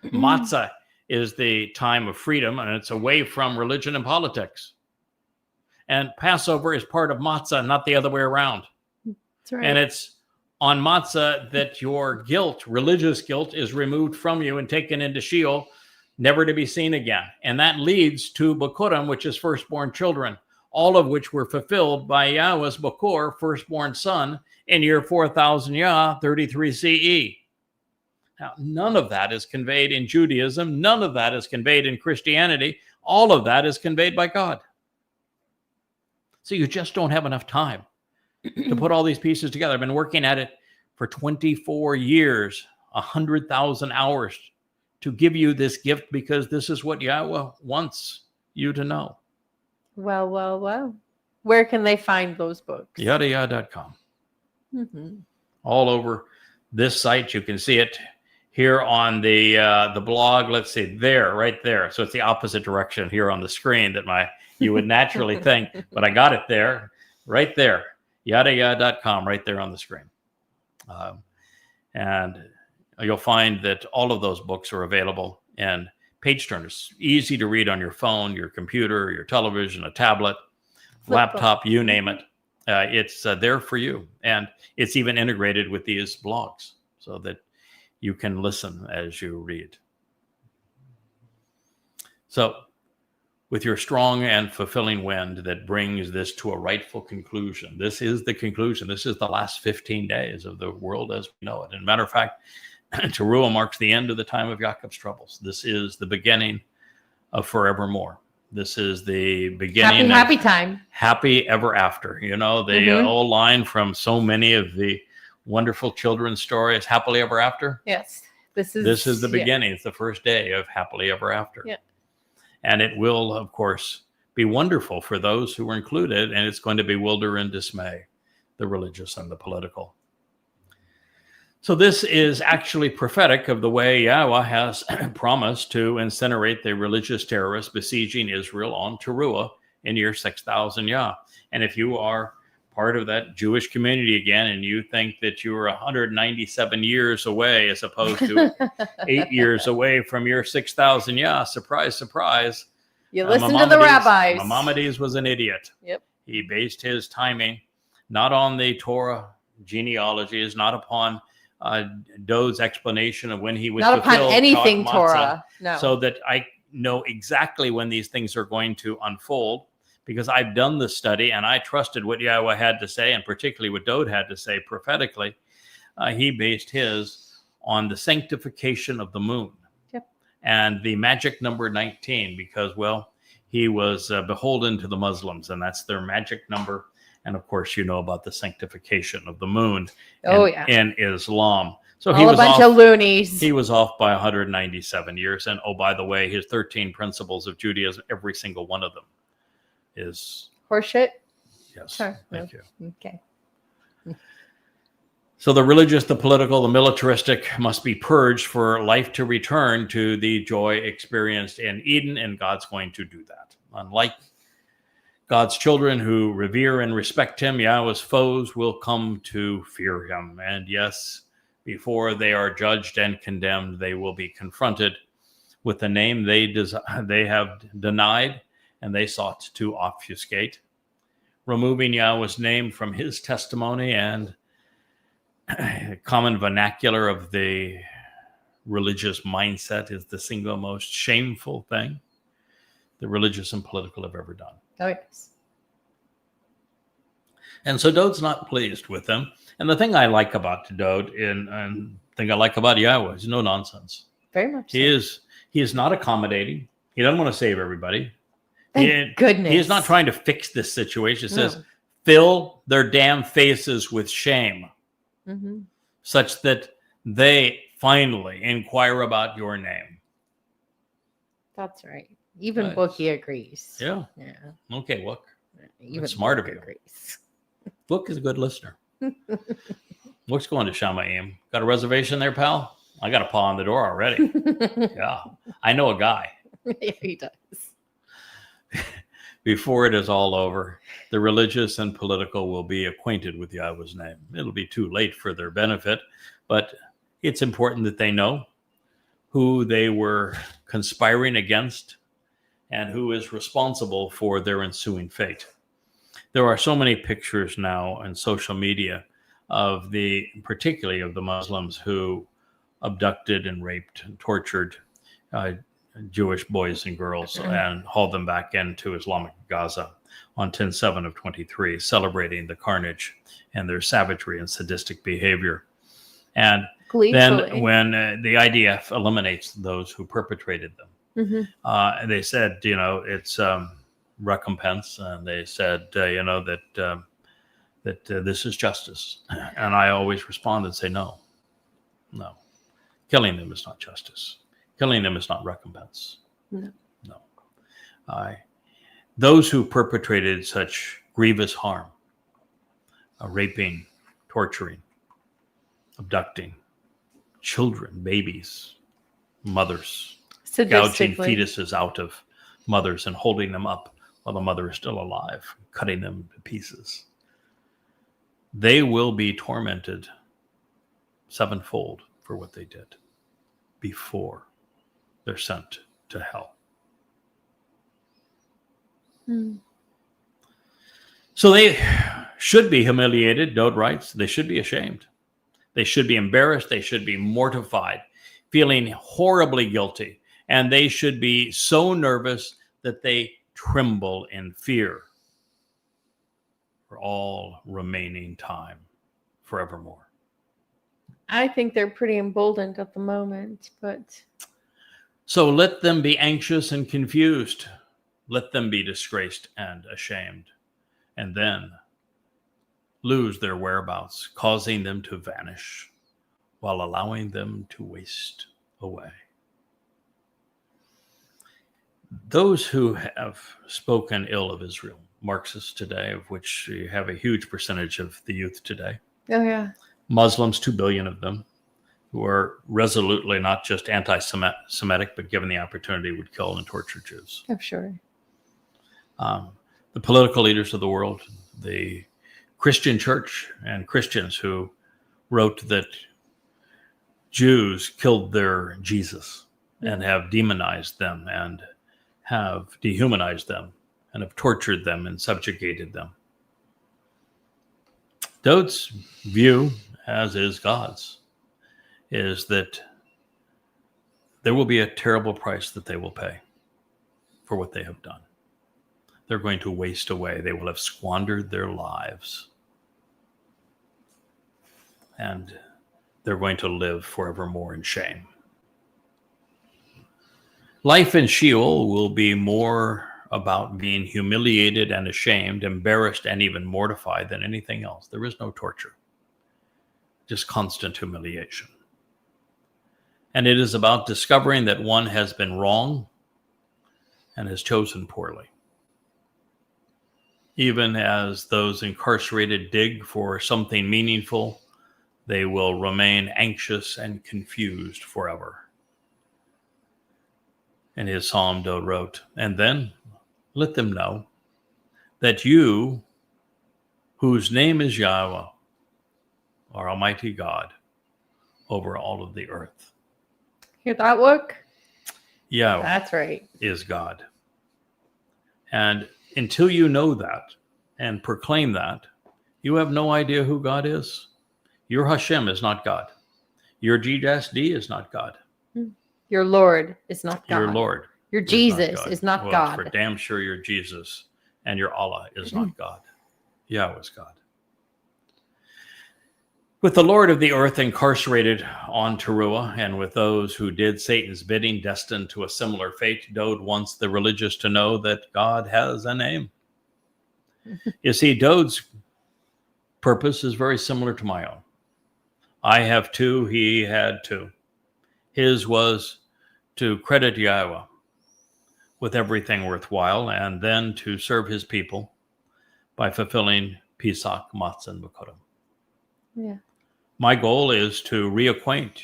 Matzah is the time of freedom, and it's away from religion and politics. And Passover is part of matzah, not the other way around. That's right. And it's on matzah that your guilt, religious guilt, is removed from you and taken into Sheol, never to be seen again. And that leads to Bikurim, which is firstborn children, all of which were fulfilled by Yahweh's Bakor, firstborn son, in year 4000 Yah, 33 CE. Now, none of that is conveyed in Judaism. None of that is conveyed in Christianity. All of that is conveyed by God. So you just don't have enough time to put all these pieces together. I've been working at it for 24 years, 100,000 hours to give you this gift because this is what Yahweh wants you to know. Well. Where can they find those books? Yahowah.com. Mm-hmm. All over this site. You can see it here on the blog. Let's see, right there. So it's the opposite direction here on the screen that you would naturally think, but I got it there, right there. Yahowah.com, right there on the screen. And you'll find that all of those books are available and page turners, easy to read on your phone, your computer, your television, a tablet, laptop, you name it. It's there for you. And it's even integrated with these blogs so that you can listen as you read. So with your strong and fulfilling wind that brings this to a rightful conclusion, this is the conclusion. This is the last 15 days of the world as we know it. And matter of fact, Teruah marks the end of the time of Jacob's troubles. This is the beginning of forevermore. This is the beginning happy time. Happy ever after. You know, the old line from so many of the wonderful children's stories, happily ever after. Yes. This is the beginning. It's the first day of happily ever after. Yeah. And it will, of course, be wonderful for those who are included, and it's going to bewilder and dismay the religious and the political. So this is actually prophetic of the way Yahweh has promised to incinerate the religious terrorists besieging Israel on Teruah in year 6000 Yah. And if you are part of that Jewish community again, and you think that you are 197 years away as opposed to 8 years away from year 6000 Yah, surprise, surprise. You listen to the rabbis. Maimonides was an idiot. Yep. He based his timing not on the Torah genealogies, not upon Dode's explanation of when he was not fulfilled, upon anything Torah. No. So that I know exactly when these things are going to unfold, because I've done the study and I trusted what Yahweh had to say, and particularly what Dode had to say prophetically. He based his on the sanctification of the moon. Yep. And the magic number 19, because, well, he was beholden to the Muslims, and that's their magic number. And of course, you know about the sanctification of the moon in Islam. So he was a bunch of loonies. He was off by 197 years. And oh, by the way, his 13 principles of Judaism, every single one of them is horseshit. Yes. Sorry. Thank you. Okay. So the religious, the political, the militaristic must be purged for life to return to the joy experienced in Eden, and God's going to do that. Unlike God's children who revere and respect him, Yahweh's foes will come to fear him. And yes, before they are judged and condemned, they will be confronted with the name they have denied and they sought to obfuscate. Removing Yahweh's name from his testimony and common vernacular of the religious mindset is the single most shameful thing the religious and political have ever done. Oh, yes. And so Dode's not pleased with them. And the thing I like about Dode and thing I like about Yahweh is no nonsense. Very much. He is not accommodating. He doesn't want to save everybody. Thank goodness. He is not trying to fix this situation. It says, fill their damn faces with shame, such that they finally inquire about your name. That's right. Even Wookie agrees. Yeah. Okay, Wook. Even That's smart Wook of you. agrees. Wook is a good listener. Wook's going to Shamayim. Got a reservation there, pal? I got a paw on the door already. Yeah. I know a guy. Yeah, he does. Before it is all over, the religious and political will be acquainted with Yahweh's name. It'll be too late for their benefit, but it's important that they know who they were conspiring against and who is responsible for their ensuing fate. There are so many pictures now on social media of particularly of the Muslims who abducted and raped and tortured Jewish boys and girls and hauled them back into Islamic Gaza on 10/7 of 23, celebrating the carnage and their savagery and sadistic behavior. And then when the IDF eliminates those who perpetrated them, they said, it's recompense, and they said, that this is justice. And I always respond and say, no. Killing them is not justice. Killing them is not recompense. No. Those who perpetrated such grievous harm, raping, torturing, abducting children, babies, mothers, gouging fetuses out of mothers and holding them up while the mother is still alive, cutting them to pieces. They will be tormented sevenfold for what they did before they're sent to hell. So they should be humiliated, Dode writes. They should be ashamed. They should be embarrassed. They should be mortified, feeling horribly guilty. And they should be so nervous that they tremble in fear for all remaining time, forevermore. I think they're pretty emboldened at the moment, but... So let them be anxious and confused. Let them be disgraced and ashamed, and then lose their whereabouts, causing them to vanish while allowing them to waste away. Those who have spoken ill of Israel, Marxists today, of which you have a huge percentage of the youth today. Oh, yeah. Muslims, 2 billion of them, who are resolutely not just anti-Semitic, but given the opportunity would kill and torture Jews. I'm sure. The political leaders of the world, the Christian church and Christians who wrote that Jews killed their Jesus and have demonized them and have dehumanized them and have tortured them and subjugated them. Dode's view, as is God's, is that there will be a terrible price that they will pay for what they have done. They're going to waste away. They will have squandered their lives. And they're going to live forevermore in shame. Life in Sheol will be more about being humiliated and ashamed, embarrassed, and even mortified than anything else. There is no torture, just constant humiliation. And it is about discovering that one has been wrong and has chosen poorly. Even as those incarcerated dig for something meaningful, they will remain anxious and confused forever. In his psalm, Dode wrote, and then let them know that you, whose name is Yahowah, are Almighty God over all of the earth. Hear that look? Yahweh. That's right. Is God. And until you know that and proclaim that, you have no idea who God is. Your Hashem is not God. Your GSD is not God. Your Lord is not God. Your Lord. Your Jesus is not God. For damn sure your Jesus and your Allah is not God. Yahweh is God. With the Lord of the earth incarcerated on Teruah, and with those who did Satan's bidding destined to a similar fate, Dode wants the religious to know that God has a name. You see, Dode's purpose is very similar to my own. I have two, he had two. His was to credit Yahweh with everything worthwhile, and then to serve his people by fulfilling Pesach, Matzah, and Bokodim. Yeah. My goal is to reacquaint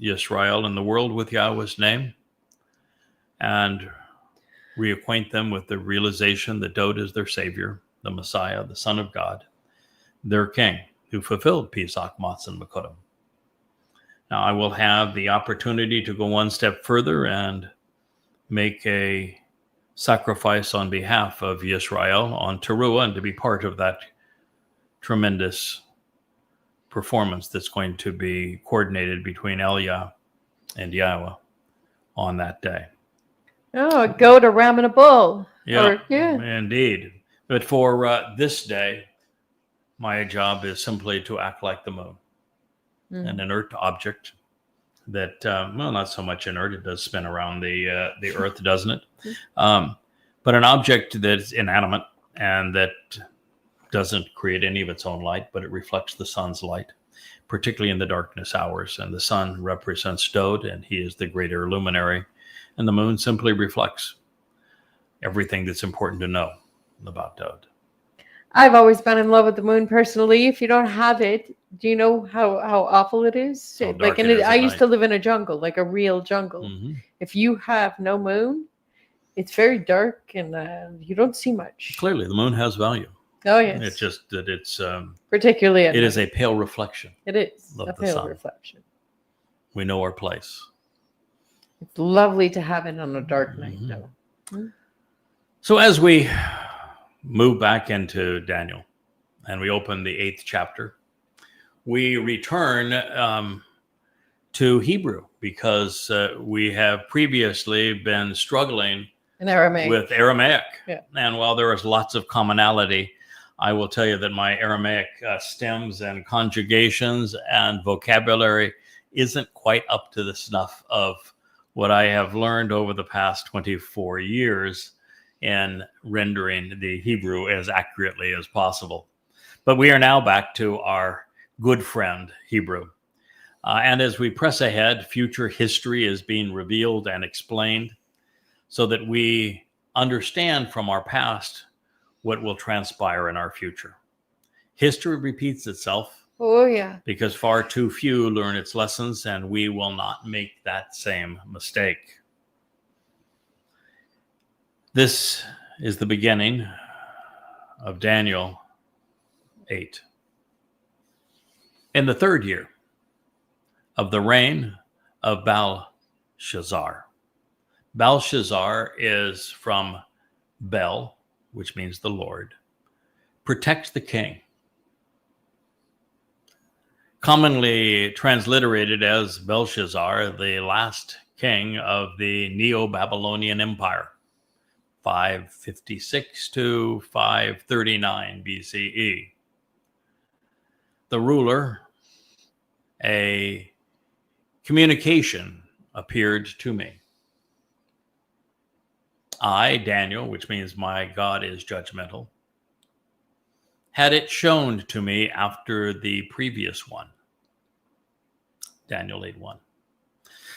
Yisrael and the world with Yahweh's name and reacquaint them with the realization that Dode is their Savior, the Messiah, the Son of God, their King, who fulfilled Pesach, Matzah, and Bokodim. Now, I will have the opportunity to go one step further and make a sacrifice on behalf of Yisrael on Teruah and to be part of that tremendous performance that's going to be coordinated between Elia and Yahowah on that day. Oh, a goat, a ram, and a bull. Yeah, Yeah. indeed. But for this day, my job is simply to act like the moon, an inert object that, well, not so much inert. It does spin around the earth, doesn't it? But an object that's inanimate and that doesn't create any of its own light, but it reflects the sun's light, particularly in the darkness hours. And the sun represents Dode, and he is the greater luminary. And the moon simply reflects everything that's important to know about Dode. I've always been in love with the moon personally. If you don't have it, do you know how awful it is? How Like, dark and it is I at used night. to live in a jungle, like a real jungle. Mm-hmm. If you have no moon, it's very dark and you don't see much. Clearly, the moon has value. Oh yes, It's just that it's particularly at it night. is a pale reflection. It is of a the pale sun. reflection. We know our place. It's lovely to have it on a dark night, Mhm. though. So as we move back into Daniel and we open the 8th chapter, we return to Hebrew because we have previously been struggling In Aramaic. with Aramaic. Yeah. And while there is lots of commonality, I will tell you that my Aramaic stems and conjugations and vocabulary isn't quite up to the snuff of what I have learned over the past 24 years in rendering the Hebrew as accurately as possible. But we are now back to our good friend, Hebrew. And as we press ahead, future history is being revealed and explained so that we understand from our past what will transpire in our future. History repeats itself Oh yeah. because far too few learn its lessons, and we will not make that same mistake. This is the beginning of Daniel 8. In the 3rd year of the reign of Belshazzar. Belshazzar is from Bel, which means the Lord. Protect the king. Commonly transliterated as Belshazzar, the last king of the Neo-Babylonian Empire, 556 to 539 BCE. The ruler, a communication appeared to me. I, Daniel, which means my God is judgmental, had it shown to me after the previous one. Daniel 8:1.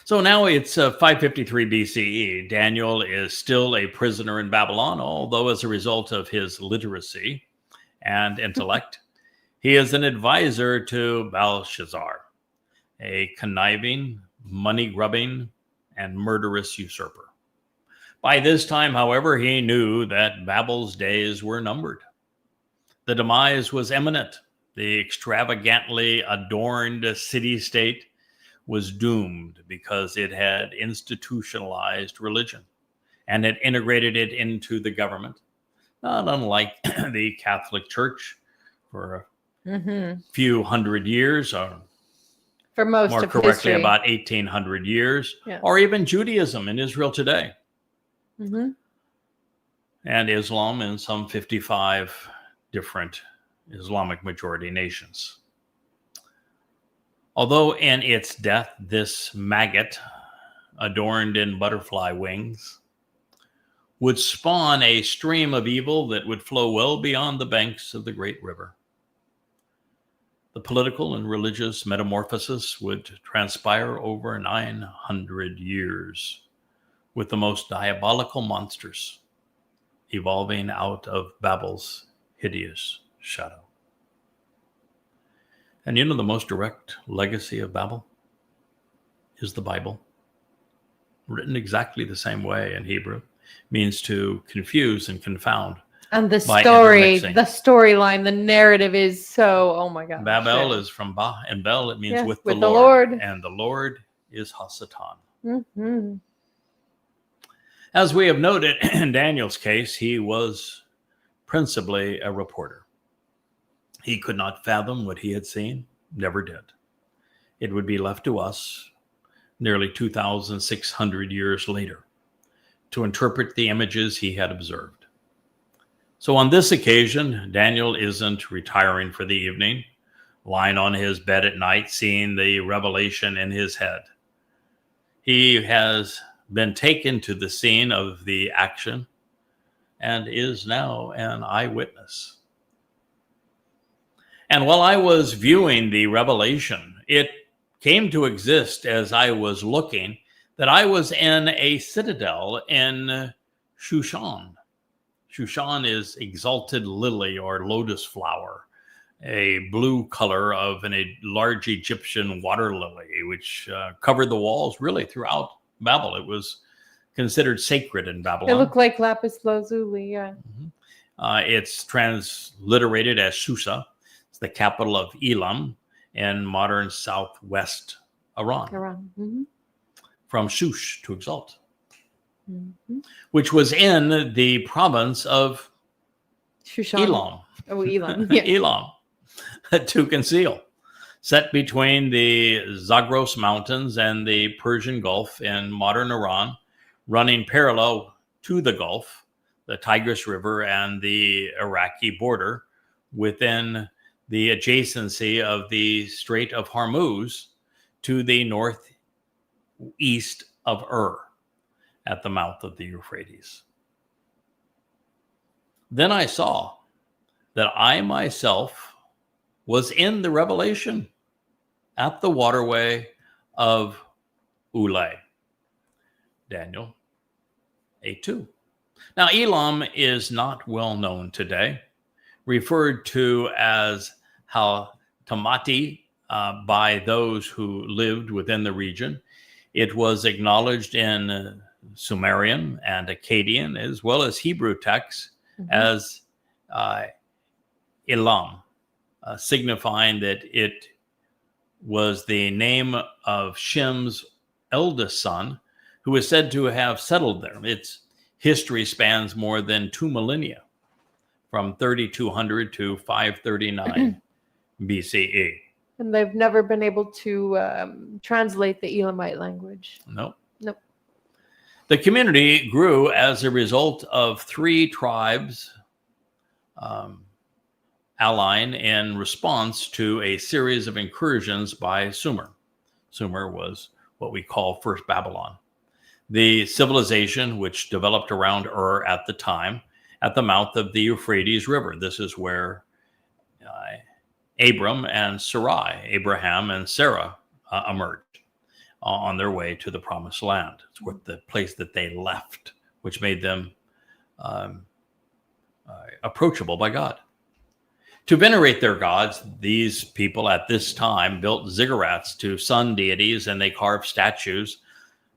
So now it's 553 BCE. Daniel is still a prisoner in Babylon, although as a result of his literacy and intellect, he is an advisor to Belshazzar, a conniving, money-grubbing, and murderous usurper. By this time, however, he knew that Babel's days were numbered. The demise was imminent. The extravagantly adorned city-state was doomed because it had institutionalized religion and had integrated it into the government, not unlike the Catholic Church for a few hundred years, or For most more of correctly, history. about 1800 years, Yeah. or even Judaism in Israel today, Mhm. and Islam in some 55 different Islamic majority nations. Although in its death, this maggot, adorned in butterfly wings, would spawn a stream of evil that would flow well beyond the banks of the great river. The political and religious metamorphosis would transpire over 900 years, with the most diabolical monsters evolving out of Babel's hideous shadow. And you know the most direct legacy of Babel is the Bible. Written exactly the same way in Hebrew, means to confuse and confound. And the by story, intermixing. the storyline, the narrative is so, oh my God. Babel is from Ba, and Bel, it means Yes, with with the the Lord. Lord. And the Lord is Hasatan. Mm-hmm. As we have noted in Daniel's case, he was principally a reporter. He could not fathom what he had seen, never did. It would be left to us nearly 2,600 years later to interpret the images he had observed. So on this occasion, Daniel isn't retiring for the evening, lying on his bed at night, seeing the revelation in his head. He has been taken to the scene of the action and is now an eyewitness. And while I was viewing the revelation, it came to exist as I was looking that I was in a citadel in Shushan. Shushan is exalted lily or lotus flower, a blue color of a large Egyptian water lily, which covered the walls really throughout Babel. It was considered sacred in Babylon. It looked like lapis lazuli, yeah. It's transliterated as Susa. It's the capital of Elam in modern southwest Iran. Mm-hmm. From Shush, to exalt, Mm-hmm. which was in the province of Shushan. Elam. Oh, Elam. Yeah. Elam, to conceal. Set between the Zagros Mountains and the Persian Gulf in modern Iran, running parallel to the Gulf, the Tigris River, and the Iraqi border, within the adjacency of the Strait of Hormuz to the northeast of at the mouth of the Euphrates. Then I saw that I myself was in the revelation at the waterway of Ulay. Daniel 8:2. Now, Elam is not well known today, referred to as Tamati by those who lived within the region. It was acknowledged in Sumerian and Akkadian, as well as Hebrew texts, as Elam, signifying that it was the name of Shem's eldest son, who is said to have settled there. Its history spans more than 2 millennia, from 3200 to 539 BCE. And they've never been able to translate the Elamite language. Nope. Nope. The community grew as a result of 3 tribes allying in response to a series of incursions by Sumer. Sumer was what we call First Babylon, the civilization which developed around at the time, at the mouth of the Euphrates River. This is where Abraham and Sarah emerged on their way to the promised land. It's what the place that they left, which made them approachable by God. To venerate their gods, these people at this time built ziggurats to sun deities, and they carved statues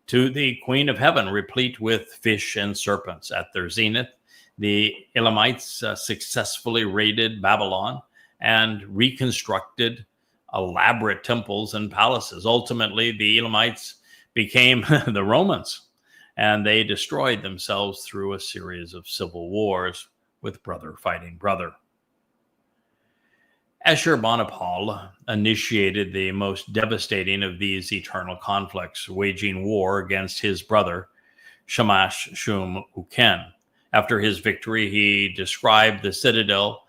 to the Queen of Heaven, replete with fish and serpents. At their zenith, the Elamites successfully raided Babylon and reconstructed elaborate temples and palaces. Ultimately, the Elamites became the Romans, and they destroyed themselves through a series of civil wars with brother fighting brother. Ashurbanipal initiated the most devastating of these eternal conflicts, waging war against his brother, Shamash Shum Uken. After his victory, he described the citadel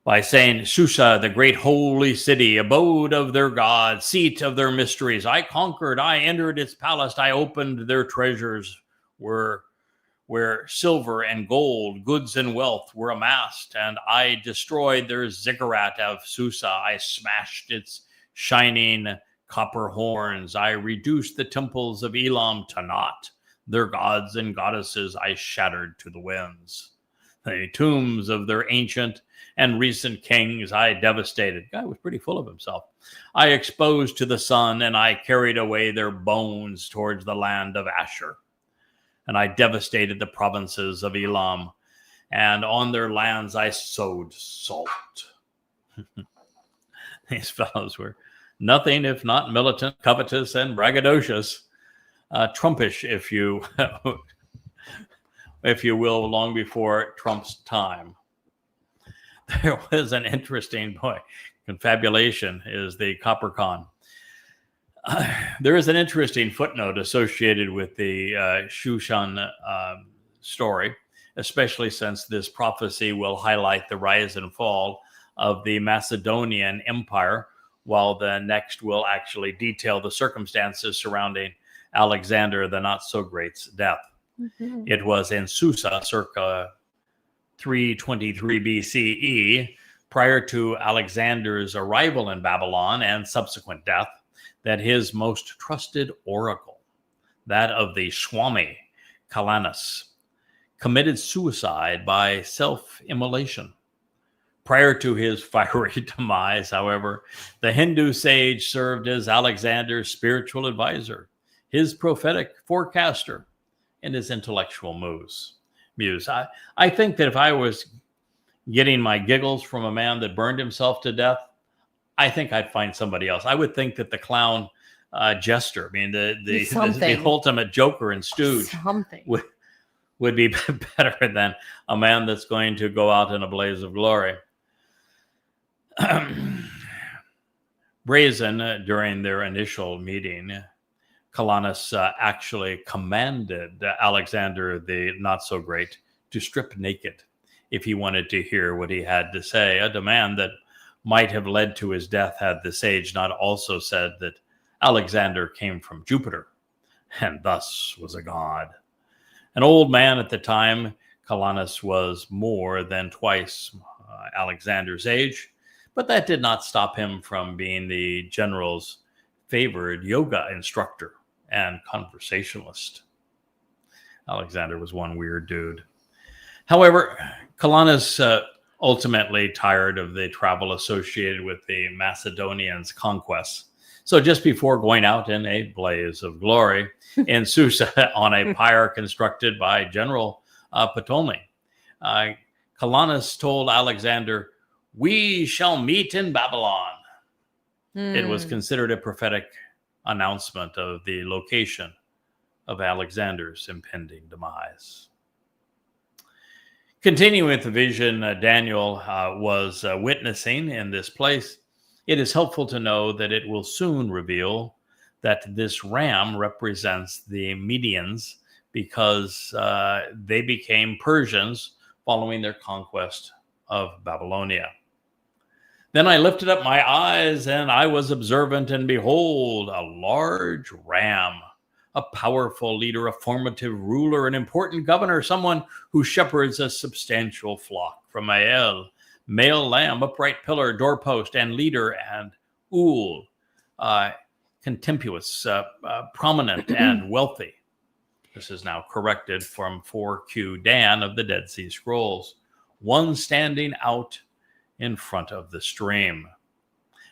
by saying, Susa, the great holy city, abode of their God, seat of their mysteries. I conquered, I entered its palace, I opened their treasures, where silver and gold, goods and wealth were amassed, and I destroyed their ziggurat of Susa. I smashed its shining copper horns. I reduced the temples of Elam to naught. Their gods and goddesses I shattered to the winds. The tombs of their ancient and recent kings I devastated. The guy was pretty full of himself. I exposed to the sun, and I carried away their bones towards the land of Asher. And I devastated the provinces of Elam, and on their lands I sowed salt. These fellows were nothing if not militant, covetous, and braggadocious. Trumpish, if you if you will, long before Trump's time. There was an interesting, confabulation is the Coppercon. There is an interesting footnote associated with the Shushan story, especially since this prophecy will highlight the rise and fall of the Macedonian Empire, while the next will actually detail the circumstances surrounding Alexander the Not-So-Great's death. Mhm. It was in Susa, circa 323 BCE, prior to Alexander's arrival in Babylon and subsequent death, that his most trusted oracle, that of the Swami Calanus, committed suicide by self-immolation. Prior to his fiery demise, however, the Hindu sage served as Alexander's spiritual advisor, his prophetic forecaster, and his intellectual muse. I think that if I was getting my giggles from a man that burned himself to death, I think I'd find somebody else. I would think that the clown jester, the ultimate joker and stooge, would be better than a man that's going to go out in a blaze of glory. Brazen, during their initial meeting, Calanus actually commanded Alexander the Not-So-Great to strip naked if he wanted to hear what he had to say, a demand that might have led to his death had the sage not also said that Alexander came from Jupiter and thus was a god. An old man at the time, Calanus was more than twice Alexander's age, but that did not stop him from being the general's favored yoga instructor and conversationalist. Alexander was one weird dude. However, Calanus ultimately tired of the travel associated with the Macedonians' conquests. So just before going out in a blaze of glory in Susa on a pyre constructed by General Ptolemy, Calanus told Alexander, "We shall meet in Babylon." It was considered a prophetic announcement of the location of Alexander's impending demise. Continuing with the vision Daniel was witnessing in this place, it is helpful to know that it will soon reveal that this ram represents the Medians because they became Persians following their conquest of Babylonia. Then I lifted up my eyes, and I was observant, and behold, a large ram, a powerful leader, a formative ruler, an important governor, someone who shepherds a substantial flock from Mael, male lamb, upright pillar, doorpost, and leader, and Ul, contemptuous, prominent, and wealthy. This is now corrected from 4Q Dan of the Dead Sea Scrolls. One standing out in front of the stream.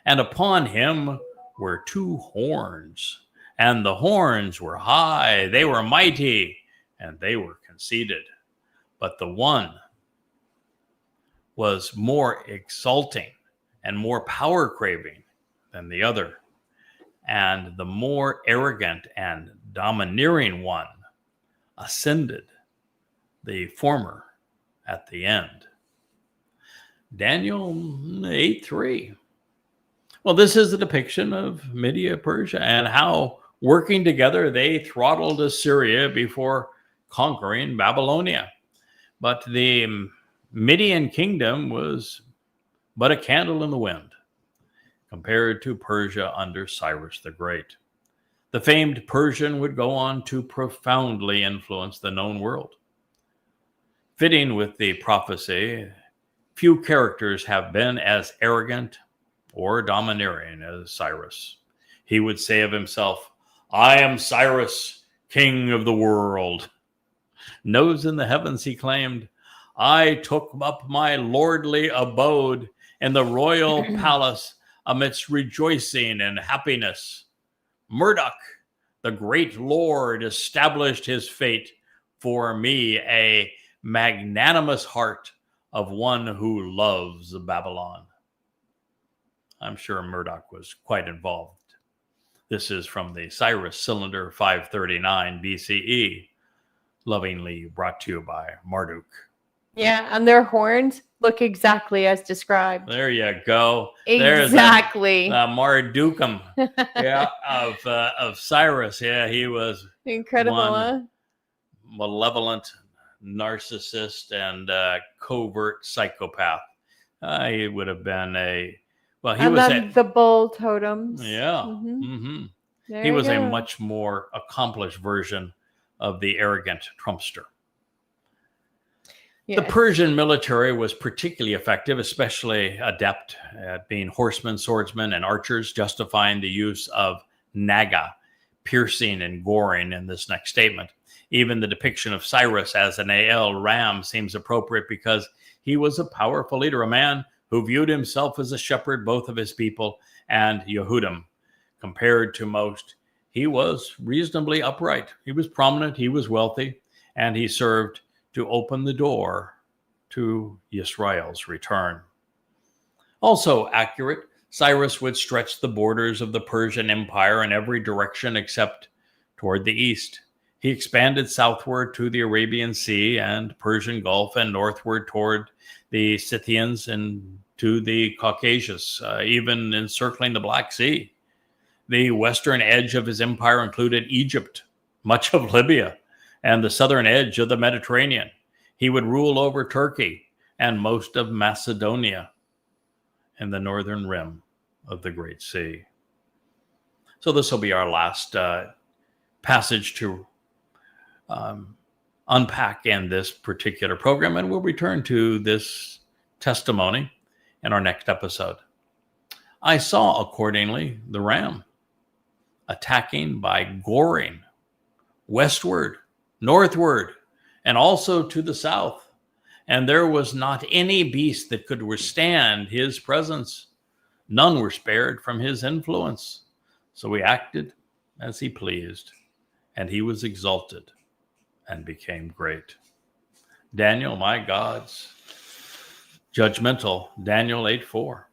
And upon him were two horns, and the horns were high, they were mighty, and they were conceited. But the one was more exalting and more power-craving than the other, and the more arrogant and domineering one ascended, the former at the end. Daniel 8:3. Well, this is a depiction of Media Persia and how working together they throttled Assyria before conquering Babylonia. But the Median kingdom was but a candle in the wind compared to Persia under Cyrus the Great. The famed Persian would go on to profoundly influence the known world. Fitting with the prophecy, few characters have been as arrogant or domineering as Cyrus. He would say of himself, "I am Cyrus, king of the world." Nose in the heavens, he claimed, "I took up my lordly abode in the royal palace amidst rejoicing and happiness. Murdoch, the great lord, established his fate for me, a magnanimous heart of one who loves Babylon." I'm sure Murdoch was quite involved. This is from the Cyrus Cylinder 539 BCE. lovingly brought to you by Marduk. Yeah, and their horns look exactly as described. There you go. Exactly. There's Mardukum, yeah, of Cyrus. Yeah, he was Incredible, huh? malevolent narcissist and covert psychopath. He would have been the bull totems. Yeah. Mm-hmm. He was a much more accomplished version of the arrogant Trumpster. Yes. The Persian military was particularly effective, especially adept at being horsemen, swordsmen, and archers, justifying the use of naga, piercing and goring, in this next statement. Even the depiction of Cyrus as an AL ram seems appropriate because he was a powerful leader, a man who viewed himself as a shepherd both of his people and Yehudim. Compared to most, he was reasonably upright. He was prominent, he was wealthy, and he served to open the door to Israel's return. Also accurate, Cyrus would stretch the borders of the Persian Empire in every direction except toward the east. He expanded southward to the Arabian Sea and Persian Gulf and northward toward the Scythians and to the Caucasus, even encircling the Black Sea. The western edge of his empire included Egypt, much of Libya, and the southern edge of the Mediterranean. He would rule over Turkey and most of Macedonia and the northern rim of the Great Sea. So this will be our last passage to unpack in this particular program, and we'll return to this testimony in our next episode. I saw, accordingly, the ram attacking by goring westward, northward, and also to the south. And there was not any beast that could withstand his presence. None were spared from his influence. So he acted as he pleased, and he was exalted and became great. Daniel, my God's judgmental, Daniel 8:4.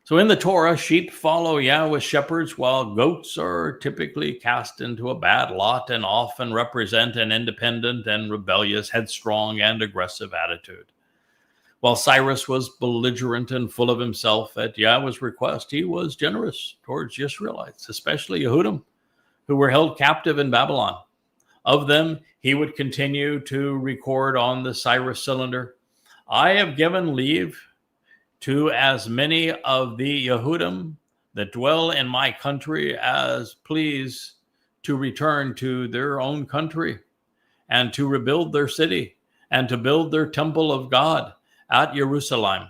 So in the Torah, sheep follow Yahweh's shepherds, while goats are typically cast into a bad lot and often represent an independent and rebellious, headstrong and aggressive attitude. While Cyrus was belligerent and full of himself, at Yahweh's request, he was generous towards Israelites, especially Yehudim, who were held captive in Babylon. Of them, he would continue to record on the Cyrus cylinder, "I have given leave to as many of the Yehudim that dwell in my country as please to return to their own country and to rebuild their city and to build their temple of God at Jerusalem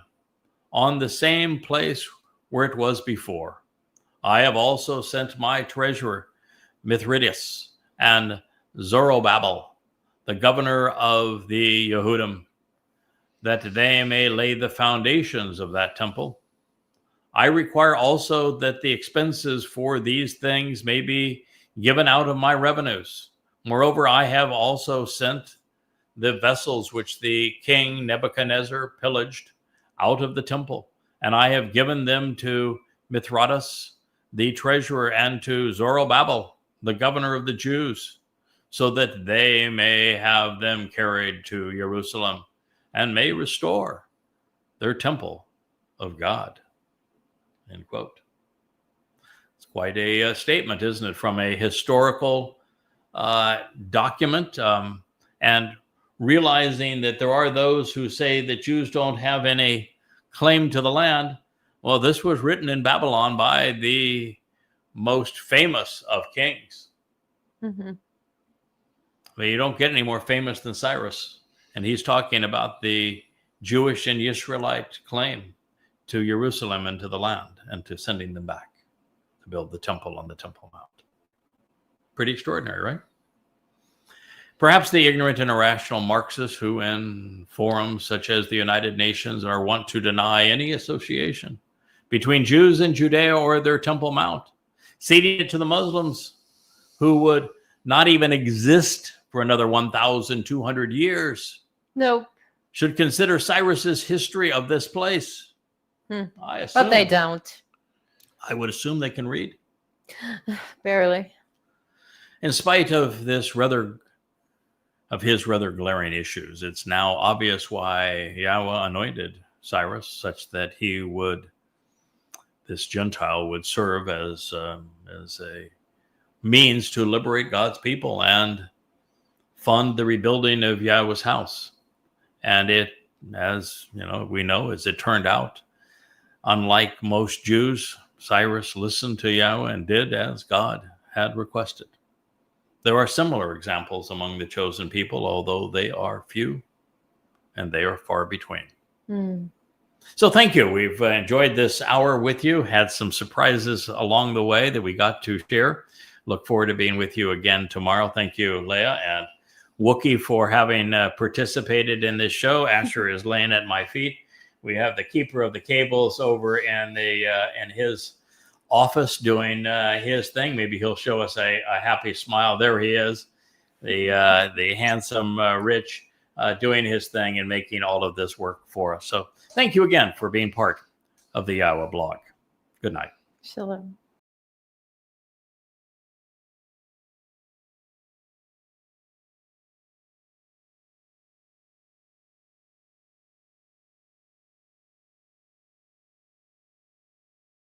on the same place where it was before. I have also sent my treasurer Mithridates and Zorobabel, the governor of the Yehudim, that they may lay the foundations of that temple. I require also that the expenses for these things may be given out of my revenues. Moreover, I have also sent the vessels which the king Nebuchadnezzar pillaged out of the temple, and I have given them to Mithridates, the treasurer, and to Zorobabel, the governor of the Jews, so that they may have them carried to Jerusalem and may restore their temple of God." End quote. It's quite a statement, isn't it, from a historical document, and realizing that there are those who say that Jews don't have any claim to the land. Well, this was written in Babylon by the most famous of kings. Mm-hmm. But you don't get any more famous than Cyrus. And he's talking about the Jewish and Israelite claim to Jerusalem and to the land and to sending them back to build the temple on the Temple Mount. Pretty extraordinary, right? Perhaps the ignorant and irrational Marxists who in forums such as the United Nations are wont to deny any association between Jews and Judea or their Temple Mount, ceding it to the Muslims who would not even exist for another 1,200 years. Nope. Should consider Cyrus's history of this place. I assume, But they don't. I would assume they can read. Barely. In spite of this rather of his rather glaring issues. It's now obvious why Yahweh anointed Cyrus such that this Gentile would serve as a means to liberate God's people and fund the rebuilding of Yahweh's house. And it, as we know, as it turned out, unlike most Jews, Cyrus listened to Yahweh and did as God had requested. There are similar examples among the chosen people, although they are few and they are far between. So thank you. We've enjoyed this hour with you, had some surprises along the way that we got to share. Look forward to being with you again tomorrow. Thank you, Leah and Wookie, for having participated in this show. Asher is laying at my feet. We have the keeper of the cables over in his office doing his thing. Maybe he'll show us a happy smile. There he is, the handsome Rich doing his thing and making all of this work for us. So thank you again for being part of the Yahowah blog. Good night. Shalom.